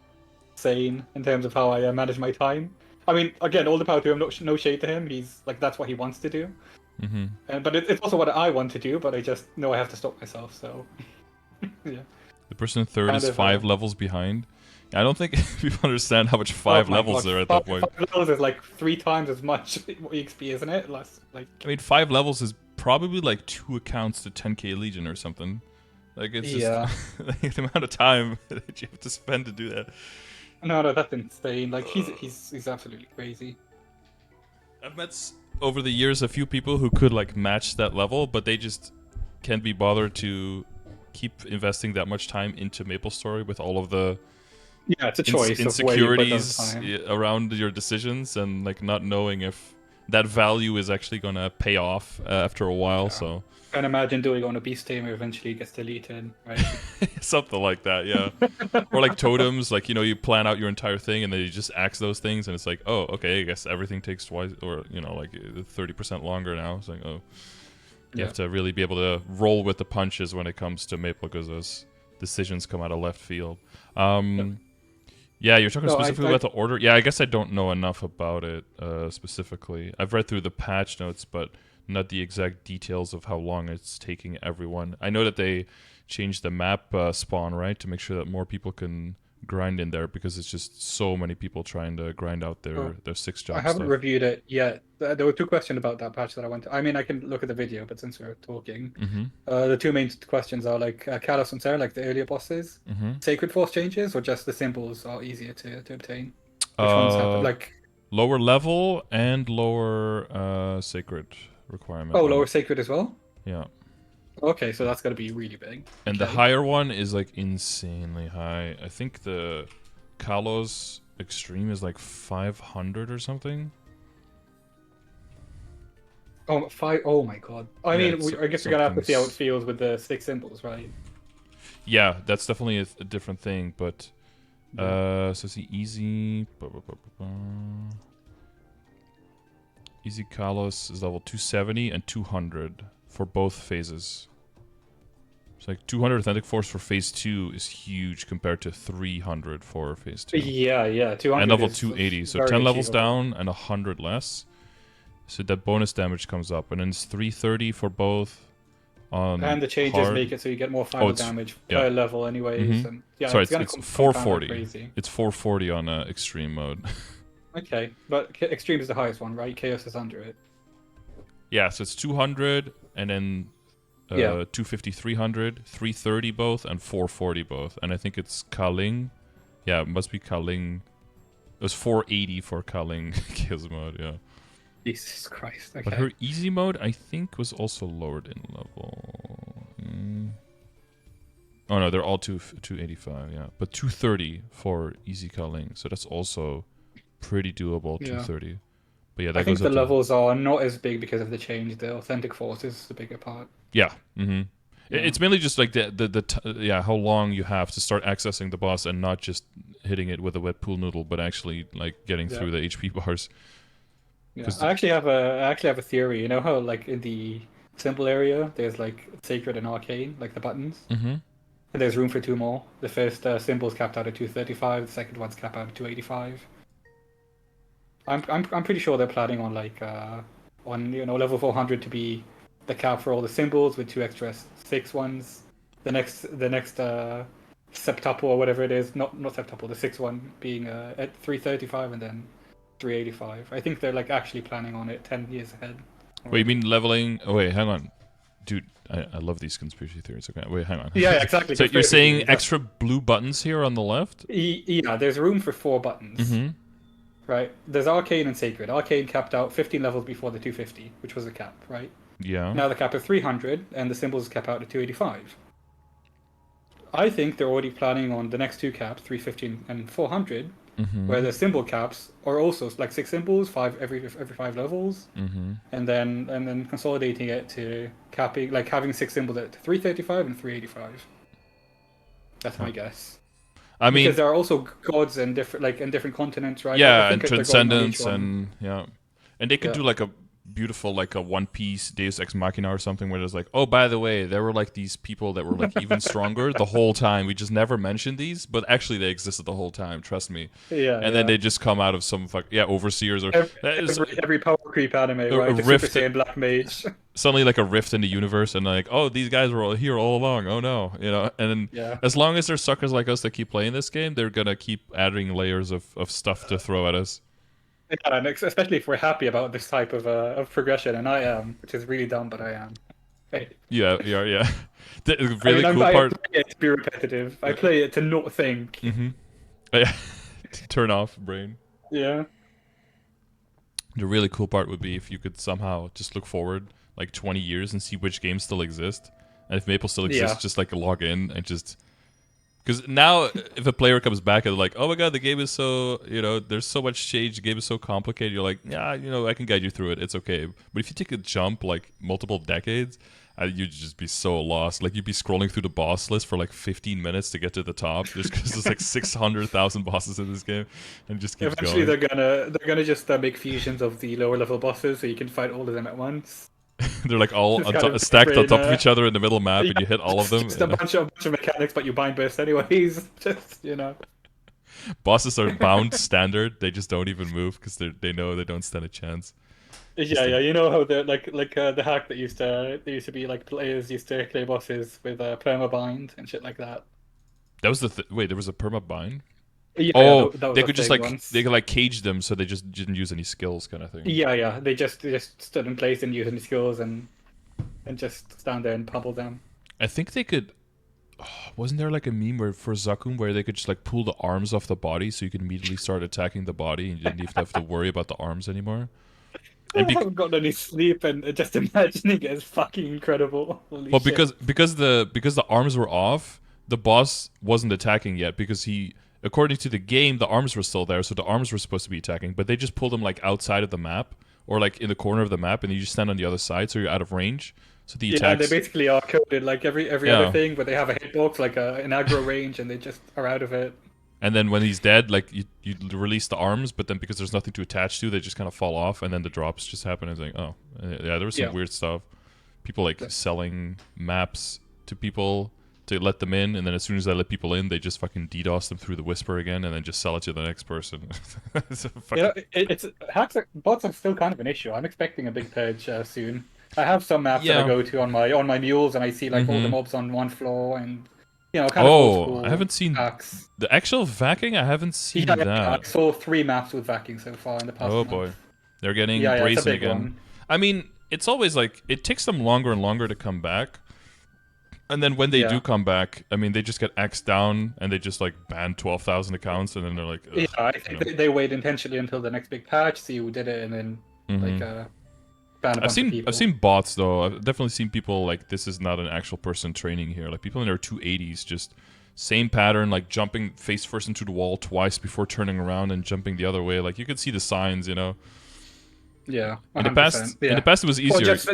sane in terms of how I manage my time. I mean, again, all the power to him. No shade to him. He's like that's what he wants to do. But it's also what I want to do. But I just know I have to stop myself. So yeah. The person in third is 5 levels behind. I don't think people understand how much 5 levels are at that point. 5 levels is like 3 times as much EXP, isn't it? Less, like. I mean, 5 levels is probably like 2 accounts to 10k Legion or something. Like it's just Yeah. like, the amount of time that you have to spend to do that. No, that's insane. Like he's Uh, he's he's absolutely crazy. I've met over the years a few people who could like match that level, but they just can't be bothered to keep investing that much time into MapleStory with all of the Yeah, it's a choice of where you put those insecurities time. around your decisions and like not knowing if that value is actually gonna pay off after a while. Yeah. So Can't imagine doing on a beast tamer eventually gets deleted, right? something like that, yeah. Or like totems, like you plan out your entire thing and then you just axe those things, and it's like, oh, okay, I guess everything takes twice, or like 30% longer now. It's like, oh, you Yeah. have to really be able to roll with the punches when it comes to Maple, because those decisions come out of left field. Yep. Yeah, you're talking No, specifically about the order. Yeah, I guess I don't know enough about it specifically. I've read through the patch notes, but not the exact details of how long it's taking everyone. I know that they changed the map spawn, right, to make sure that more people can grind in there, because it's just so many people trying to grind out their six I job haven't stuff. reviewed it yet. There were two questions about that patch that I went to. I mean, I can look at the video, but since we're talking, Mm-hmm. the two main questions are like Kalos and Sarah, like the earlier bosses, Mm-hmm. Sacred Force changes, or just the symbols are easier to obtain. Which ones happen? Uh, Like, Lower level and lower sacred requirement oh, on lower it. Sacred as well. Yeah. Okay, so that's gonna be really big. And the Okay. higher one is like insanely high. I think the Kalos Extreme is like 500 or something. Oh, five. Oh my god. I Yeah, mean, it's I guess we're gonna have to see how it feels with the six symbols, right? Yeah, that's definitely a different thing. But Yeah. so see, easy. Easy Kalos is level 270 and 200 for both phases. It's like 200 Authentic Force for phase 2 is huge compared to 300 for phase 2. Yeah. 200 And level is 280, so very 10 levels achievable. down and 100 less. So that bonus damage comes up, and then it's 330 for both on And the changes hard. make it so you get more Oh, final it's damage yeah. per level, anyways. And yeah, Sorry, it's gonna it's compound like 440. crazy. It's 440 on extreme mode. Okay, but Extreme is the highest one, right? Chaos is under it. Yeah, so it's 200 and then Yeah. 250, 300, 330 both, and 440 both. And I think it's Kaling. Yeah, it must be Kaling. It was 480 for Kaling Chaos mode, yeah. Jesus Christ. But Okay. her easy mode, I think, was also lowered in level. Oh no, they're all 285, yeah. But 230 for easy Kaling, so that's also pretty doable, Yeah. 230. But yeah, that I think goes the up to... levels are not as big because of the change. The Authentic Force is the bigger part. Yeah, mm-hmm. Yeah. It's mainly just like yeah, how long you have to start accessing the boss and not just hitting it with a wet pool noodle, but actually like getting through the HP bars. Yeah. I actually have a theory. You know how like in the symbol area there's like Sacred and Arcane, like the buttons? Mm-hmm. And there's room for two more. The first symbol's capped out at 235, the second one's capped out at 285. I'm pretty sure they're planning on like on level 400 to be the cap for all the symbols with two extra six ones. The next septuple or whatever it is, not septuple, the sixth one being at 335 and then 385. I think they're like actually planning on it 10 years ahead. Wait, you mean leveling? Oh wait, hang on, dude. I love these conspiracy theories. Okay, wait, hang on. Yeah, exactly. So you're Conspiracy saying theories. extra blue buttons here on the left? Yeah, there's room for four buttons. Mm-hmm. Right. There's Arcane and Sacred. Arcane capped out 15 levels before the 250, which was the cap, right? Yeah. Now the cap is 300, and the symbols cap out at 285. I think they're already planning on the next two caps, 350 and 400, where the symbol caps are also like six symbols, five every 5 levels, and then consolidating it to capping, like having six symbols at 335 and 385. That's my guess. I mean, because there are also gods in different continents, right? yeah, I and think they're going on each transcendence, one. and yeah, and they could Yeah. do like a beautiful, like a One Piece Deus Ex Machina or something, where there's like, oh, by the way, there were like these people that were like even stronger the whole time. We just never mentioned these, but actually they existed the whole time. Trust me. Yeah, And then they just come out of some overseers or that is every power creep anime, a right? The rift. Super Saiyan Black Mage. Suddenly like a rift in the universe, and like, oh, these guys were all here all along. Oh no, And then Yeah. as long as there's suckers like us that keep playing this game, they're gonna keep adding layers of stuff to throw at us. Yeah, and especially if we're happy about this type of progression, and I am, which is really dumb, but I am. Yeah, yeah. The I really mean, cool I part. play it to be repetitive. I play it to not think. Mm-hmm. Yeah, to turn off brain. Yeah. The really cool part would be if you could somehow just look forward like 20 years and see which games still exist, and if Maple still exists, Yeah. just like log in and just. Because now, if a player comes back and they're like, "Oh my god, the game is so there's so much change. The game is so complicated." You're like, "Yeah, I can guide you through it. It's okay." But if you take a jump like multiple decades, you'd just be so lost. Like you'd be scrolling through the boss list for like 15 minutes to get to the top, just because there's like 600,000 bosses in this game, and it just keeps Eventually, going. they're gonna just make fusions of the lower level bosses, so you can fight all of them at once. They're like all It's kind of stacked on brain. top of each other in the middle map, Yeah, and you hit all of them. just a bunch of mechanics, but you bind burst anyways. Just. Bosses are bound standard. They just don't even move because they know they don't stand a chance. Yeah, yeah. You know how the hack that used to be like players used to play bosses with permabind and shit like that. That was the wait. There was a perma bind. Yeah, yeah, Oh, that was they a could just thing like once. they could like cage them so they just didn't use any skills, kind of thing. Yeah, yeah. They just stood in place and used any skills and just stand there and pummel them. I think they could. Wasn't there like a meme where for Zakum where they could just like pull the arms off the body so you could immediately start attacking the body and you didn't even have to worry about the arms anymore? I And haven't gotten any sleep, and just imagining it is fucking incredible. Holy well, shit. because the arms were off, the boss wasn't attacking yet because according to the game, the arms were still there, so the arms were supposed to be attacking, but they just pulled them like outside of the map or like in the corner of the map, and you just stand on the other side, so you're out of range. So the Yeah, they attacks, basically are coded like every other yeah. thing, but they have a hitbox like an aggro range, and they just are out of it. And then when he's dead, like you release the arms, but then because there's nothing to attach to, they just kind of fall off, and then the drops just happen. And it's like, oh, yeah, there was some Yeah. weird stuff. People like selling maps to people to let them in, and then as soon as they let people in, they just fucking DDoS them through the whisper again, and then just sell it to the next person. It's a fucking- It's bots are still kind of an issue. I'm expecting a big purge soon. I have some maps that I Yeah. go to on my mules, and I see like all the Mhm. mobs on one floor, and kind of old Oh, school I haven't seen hacks. the actual vacking. I haven't seen Yeah, I that. saw 3 maps with vacking so far in the past Oh month. boy, they're getting Yeah, it's a brazen big again. one. I mean, it's always like it takes them longer and longer to come back. And then when they Yeah. do come back, I mean, they just get axed down and they just like ban 12,000 accounts, and then they're like, ugh, Yeah, I think they wait intentionally until the next big patch, see who did it, and then Mhm. ban a bunch of people. I've seen bots though. I've definitely seen people like this is not an actual person training here. Like people in their 280s, just same pattern, like jumping face first into the wall twice before turning around and jumping the other way. Like you could see the signs, Yeah, In the 100%. past, Yeah. in the past it was Or easier. just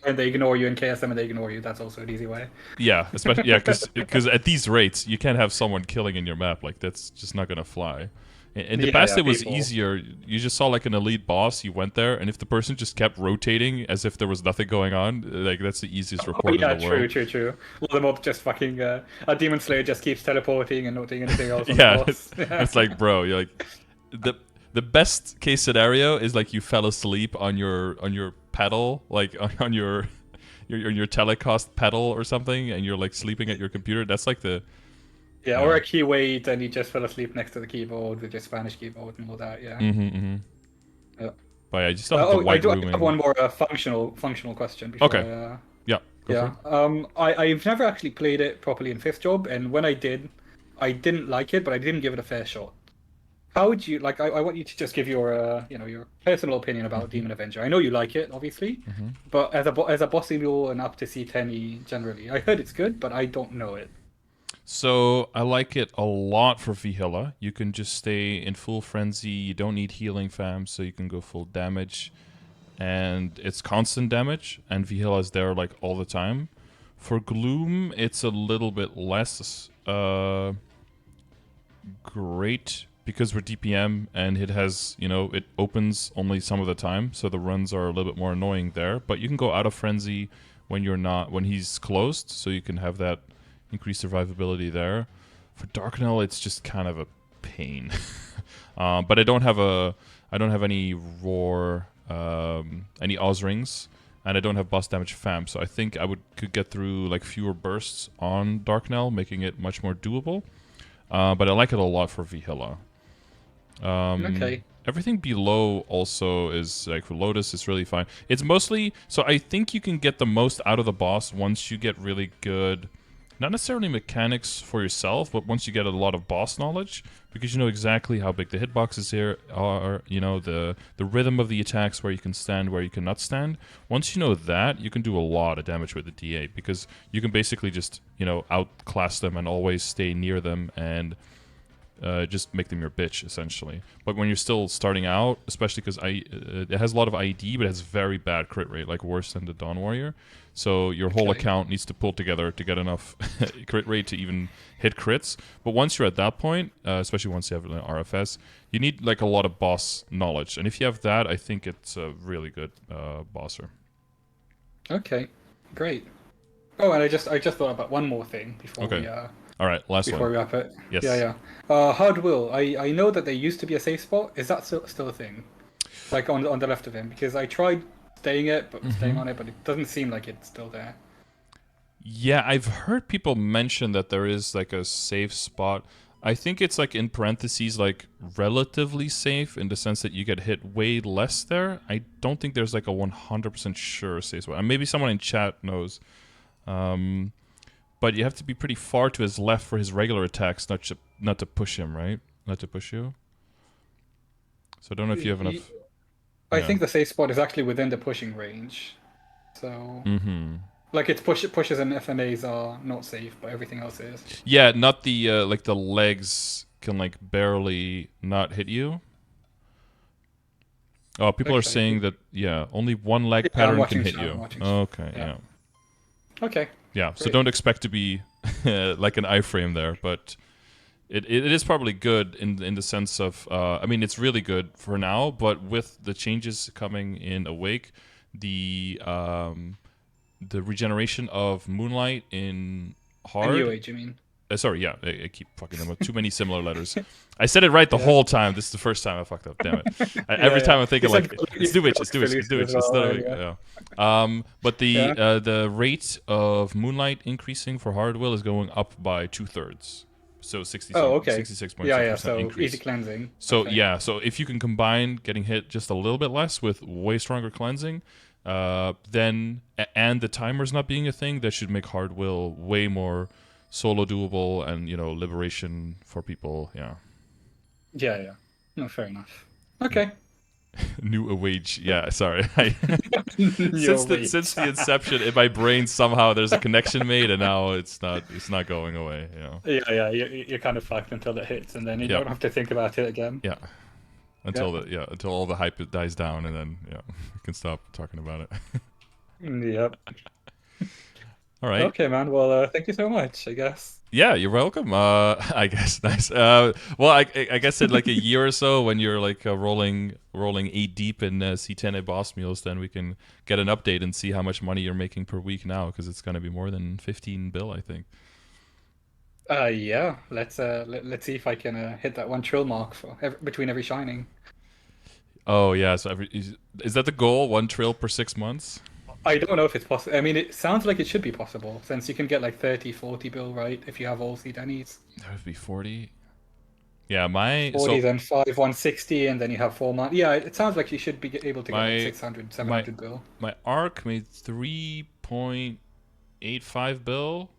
and they ignore you in KSM and they ignore you. That's also an easy way. Yeah, especially because at these rates you can't have someone killing in your map. Like that's just not gonna fly. In the past, it was people. easier. You just saw like an elite boss. You went there, and if the person just kept rotating as if there was nothing going on, like that's the easiest report in the world. True. Well, the mob just fucking a Demon Slayer just keeps teleporting and not doing anything else. On Yeah, the boss. it's like, bro, you're like the best case scenario is like you fell asleep on your pedal, like on your telecast pedal or something, and you're like sleeping at your computer. That's like the yeah, or a keyword and you just fell asleep next to the keyboard with your Spanish keyboard and all that. Yeah. Yeah. But yeah, you still have the I white do rooming. have one more functional question. Before Okay. Yeah. Go Yeah. for it. I've never actually played it properly in fifth job, and when I did, I didn't like it, but I didn't give it a fair shot. How would you like? I want you to just give your your personal opinion about Demon Avenger. I know you like it, obviously, but as a bossy mule and up to C10 generally, I heard it's good, but I don't know it. So I like it a lot for Vihilla. You can just stay in full frenzy. You don't need healing, fam, so you can go full damage, and it's constant damage. And Vihilla is there like all the time. For Gloom, it's a little bit less great because we're DPM and it has it opens only some of the time, so the runs are a little bit more annoying there. But you can go out of frenzy when he's closed, so you can have that increased survivability there. For Darknell, it's just kind of a pain. But I don't have any roar, any Oz rings, and I don't have boss damage fam. So I think I could get through like fewer bursts on Darknell, making it much more doable. But I like it a lot for Vihilla. Okay. Everything below also is like for Lotus is really fine. It's mostly so I think you can get the most out of the boss once you get really good, not necessarily mechanics for yourself, but once you get a lot of boss knowledge, because you know exactly how big the hitboxes here are, you know the rhythm of the attacks, where you can stand, where you cannot stand. Once you know that, you can do a lot of damage with the DA, because you can basically just, you know, outclass them and always stay near them and just make them your bitch, essentially. But when you're still starting out, especially because it has a lot of ID, but it has very bad crit rate, like worse than the Dawn Warrior. So your whole account needs to pull together to get enough crit rate to even hit crits. But once you're at that point, especially once you have an RFS, you need like a lot of boss knowledge. And if you have that, I think it's a really good bosser. Okay, great. Oh, and I just thought about one more thing before Okay. we All right, last before one. we wrap it. Yes. Yeah, yeah. Hard will. I know that there used to be a safe spot. Is that still a thing? Like on the left of him, because I tried staying on it, but it doesn't seem like it's still there. Yeah, I've heard people mention that there is like a safe spot. I think it's like in parentheses, like relatively safe in the sense that you get hit way less there. I don't think there's like a 100% sure safe spot. And maybe someone in chat knows. But you have to be pretty far to his left for his regular attacks, not to push him, right? Not to push you. So I don't know if you have enough. I think the safe spot is actually within the pushing range. So, like it's pushes and FMAs are not safe, but everything else is. Yeah, not the like the legs can like barely not hit you. Oh, people are saying that only one leg pattern can hit you. Okay, yeah. Okay. Yeah, so don't expect to be like an iframe there, but it is probably good in the sense of I mean it's really good for now, but with the changes coming in Awake, the regeneration of Moonlight in Hard. New Age, you mean? Sorry, yeah, I keep fucking them with too many similar letters. I said it right the whole time. This is the first time I fucked up. Damn it! Every time I'm thinking like, it's New Witch, it's New Witch, it's New Witch. It's not but the rate of Moonlight increasing for Hard Will is going up by 2/3. So 66.6% yeah. So increase. easy cleansing. So so if you can combine getting hit just a little bit less with way stronger cleansing, then and the timers not being a thing, that should make Hard Will way more solo doable and, you know, liberation for people. Yeah. No, fair enough. Okay. New Awage. Yeah, sorry. Since the inception, in my brain somehow there's a connection made, and now it's not going away. You know. Yeah. You're kind of fucked until it hits, and then you don't have to think about it again. Yeah. Until all the hype dies down, and then we can stop talking about it. Yep. All right. Okay, man. Well, thank you so much, I guess. Yeah, you're welcome. I guess nice. Well, I guess in like a year or so, when you're like rolling 8 deep in Ctene boss mules, then we can get an update and see how much money you're making per week now, because it's gonna be more than 15 bill, I think. Yeah. Let's see if I can hit that 1 trill mark between every shining. Oh yeah. So is that the goal? 1 trill per 6 months? I don't know if it's possible. I mean, it sounds like it should be possible, since you can get like 30, 40 bill, right, if you have all Ctenes. That would be 40. Yeah, my 40, then 5, 160, and then you have 4 months. Yeah, it sounds like you should be able to get like 600, 700 bill. My Arc made 3.85 bill,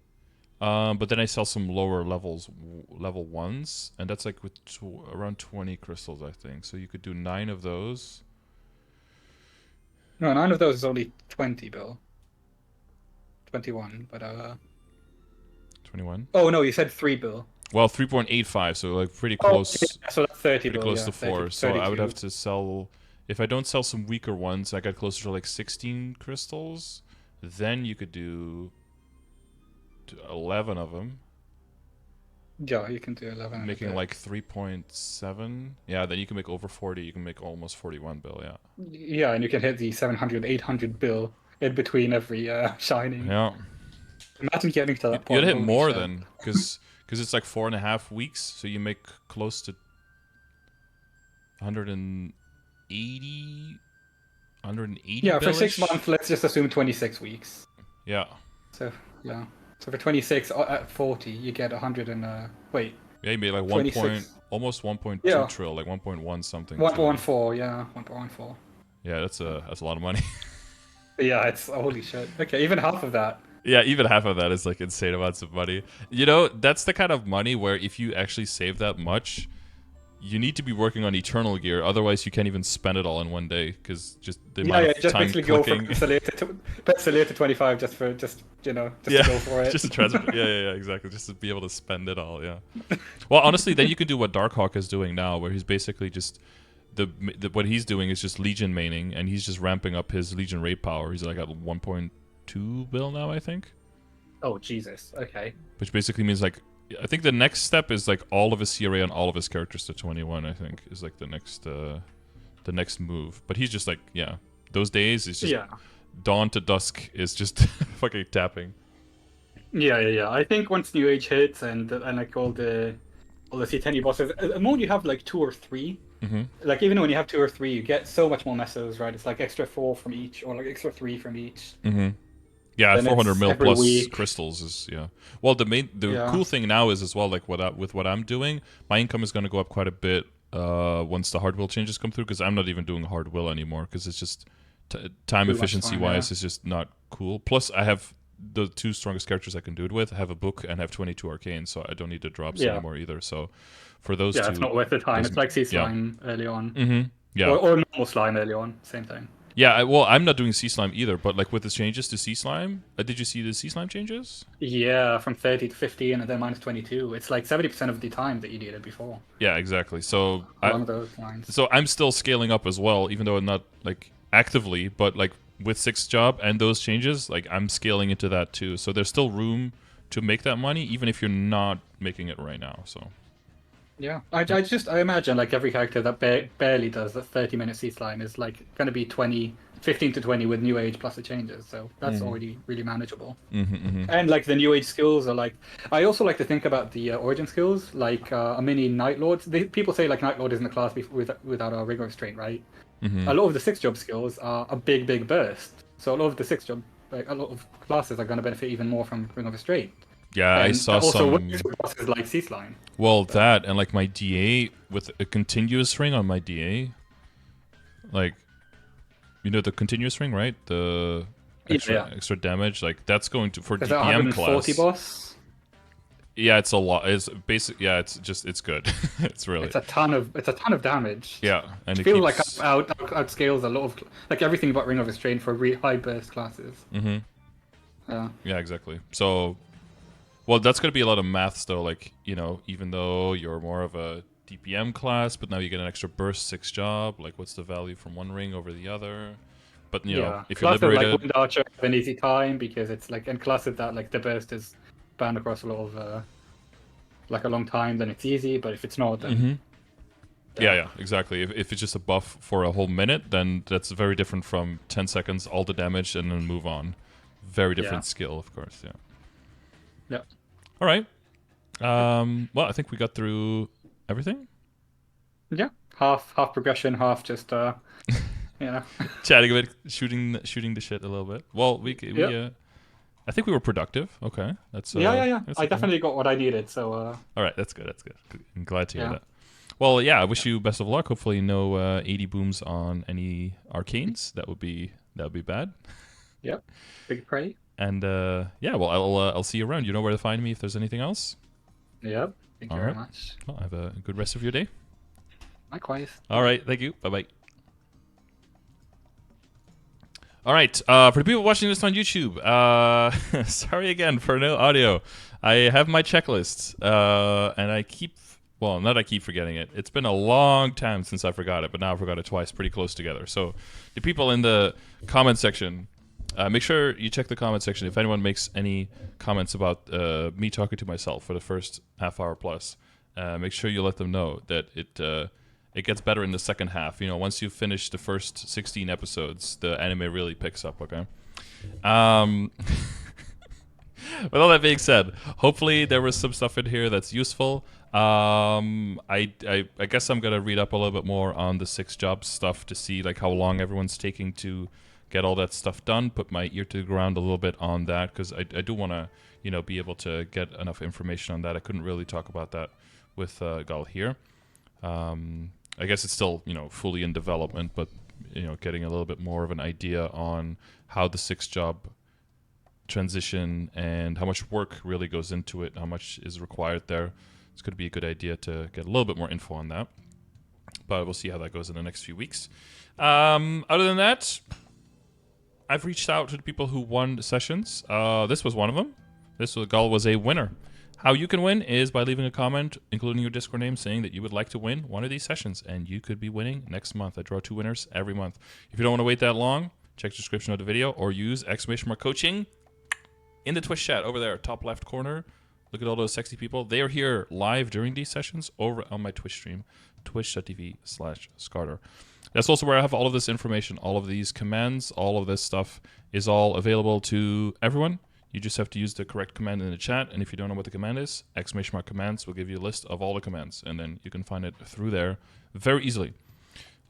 but then I sell some lower level 1s, and that's like with around 20 crystals, I think. So you could do 9 of those. No, 9 of those is only 20 bill. 21, but 21? Oh no, you said 3 bill. Well, 3.85, so like pretty close. Yeah, so that's 30 pretty bill, close to 4. 30, so I would 32. have to sell, if I don't sell some weaker ones, I got closer to like 16 crystals. Then you could do 11 of them. Yeah, you can do 11. Making like 3.7. Yeah, then you can make over 40. You can make almost 41 bill, yeah. Yeah, and you can hit the 700, 800 bill in between every shining. Yeah. Imagine getting to that point. You'd hit more then, because it's like 4.5 weeks, so you make close to 180. Yeah, for 6 months, let's just assume 26 weeks. Yeah. So yeah. So for 26 at 40, you get 100 and wait. Yeah, you made like almost 1.2 Yeah, trill, like 1.1 something. 1.14. Yeah, 1.14. Yeah, that's a lot of money. Yeah, it's holy shit. Okay, even half of that. Yeah, even half of that is like insane amounts of money. You know, that's the kind of money where if you actually save that much, you need to be working on eternal gear. Otherwise, you can't even spend it all in one day because just the Yeah, amount yeah, of just time basically go from clicking. Pencilier to 25 just for just Yeah, to go for it. just to transfer. Yeah, exactly. Just to be able to spend it all. Yeah. Well, honestly, then you can do what Darkhawk is doing now, where he's basically just what he's doing is just Legion maining, and he's just ramping up his Legion raid power. He's like at 1.2 bill now, I think. Oh Jesus. Okay. Which basically means like I think the next step is like all of his CRA on all of his characters to 21. I think is like the next move. But he's just like those days is just dawn to dusk is just fucking tapping. Yeah. I think once New Age hits and like all the Ctene bosses, the moment you have like 2 or 3, like even when you have 2 or 3, you get so much more messos, right? It's like extra 4 from each, or like extra 3 from each. Yeah, Then 400 it's mil every plus week. crystals is Well, the cool thing now is as well like with what I'm doing, my income is going to go up quite a bit once the hard will changes come through because I'm not even doing hard will anymore because it's just time efficiency wise it's just not cool. Plus, I have the 2 strongest characters I can do it with. I have a book and have 22 arcanes, so I don't need to drops anymore either. So for those two, it's not worth the time. It's like sea slime early on. Yeah. Or normal slime early on. Same thing. Yeah, well, I'm not doing sea slime either, but like with the changes to sea slime, did you see the sea slime changes? Yeah, from 30 to 15 and then minus 22. It's like 70% of the time that you needed before. Yeah, exactly. So Along those lines. So I'm still scaling up as well, even though I'm not like actively, but like with 6th job and those changes, like I'm scaling into that too. So there's still room to make that money, even if you're not making it right now. So. Yeah, I imagine like every character that barely does that 30-minute sea slime is like going to be 15 to 20 with New Age plus the changes, so that's already really manageable. And like the New Age skills are like, I also like to think about the origin skills, like a mini Night Lord. People say like Night Lord isn't a class without a Ring of Restraint, right? A lot of the 6th job skills are a big burst, so a lot of the 6th job, like a lot of classes are going to benefit even more from Ring of Restraint. Yeah, and I saw also some classes like sea slime. Well, that and like my DA with a continuous ring on my DA, like, you know the continuous ring, right? The extra damage, like that's going to for DPM class. Boss. Yeah, it's a lot. It's basic. Yeah, it's good. It's really. It's a ton of damage. Yeah, and I it feel keeps... like outscales a lot of like everything but Ring of Restraint for really high burst classes. Yeah, exactly. So. Well, that's going to be a lot of maths, though. Like, you know, even though you're more of a DPM class, but now you get an extra burst 6 job. Like, what's the value from one ring over the other? But, you know, if you're liberated... like Wind Archer have an easy time because it's like, in classes that like the burst is banned across a lot of, like a long time, then it's easy. But if it's not, then... Yeah, exactly. If it's just a buff for a whole minute, then that's very different from 10 seconds, all the damage, and then move on. Very different skill, of course, yeah. Yeah. All right. Well, I think we got through everything. Yeah. Half progression, half just chatting a bit, shooting the shit a little bit. Well, we I think we were productive. Okay, that's yeah. That's I definitely got what I needed. So. All right, that's good. I'm glad to hear that. Well, yeah, I wish you best of luck. Hopefully, no 80 booms on any arcanes. That would be bad. Yep. Big prey. And well, I'll see you around. You know where to find me if there's anything else. Yep. Thank you very much. Well, have a good rest of your day. Likewise. All right. Thank you. Bye. All right. For the people watching this on YouTube, sorry again for no audio. I have my checklist, and I keep forgetting it. It's been a long time since I forgot it, but now I forgot it twice, pretty close together. So the people in the comment section, make sure you check the comment section. If anyone makes any comments about me talking to myself for the first half hour plus, make sure you let them know that it gets better in the second half. You know, once you finish the first 16 episodes, the anime really picks up, okay? With all that being said, hopefully there was some stuff in here that's useful. I guess I'm going to read up a little bit more on the 6 job stuff to see like how long everyone's taking to get all that stuff done, put my ear to the ground a little bit on that, because I do want to, you know, be able to get enough information on that. I couldn't really talk about that with Gal here. I guess it's still, fully in development, but, getting a little bit more of an idea on how the 6 job transition and how much work really goes into it, how much is required there. It's going to be a good idea to get a little bit more info on that. But we'll see how that goes in the next few weeks. Other than that, I've reached out to the people who won the sessions. This was one of them. This gull was a winner. How you can win is by leaving a comment, including your Discord name, saying that you would like to win one of these sessions, and you could be winning next month. I draw 2 winners every month. If you don't want to wait that long, check the description of the video or use !coaching in the Twitch chat over there, top left corner. Look at all those sexy people. They are here live during these sessions over on my Twitch stream, twitch.tv/Scardor. That's also where I have all of this information, all of these commands, all of this stuff is all available to everyone. You just have to use the correct command in the chat, and if you don't know what the command is, !commands will give you a list of all the commands, and then you can find it through there very easily.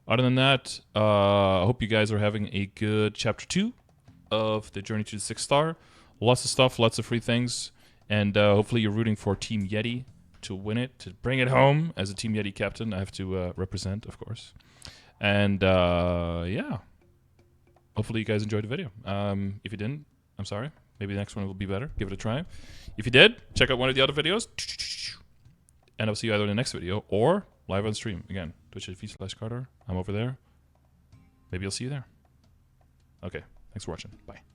Other than that, I hope you guys are having a good Chapter 2 of the Journey to the 6th Star. Lots of stuff, lots of free things, and hopefully you're rooting for Team Yeti to win it, to bring it home. As a Team Yeti captain, I have to represent, of course. And yeah, hopefully you guys enjoyed the video. If you didn't, I'm sorry. Maybe the next one will be better. Give it a try. If you did, check out one of the other videos. And I'll see you either in the next video or live on stream. Again, twitch.tv/Scardor. I'm over there. Maybe I'll see you there. Okay, thanks for watching. Bye.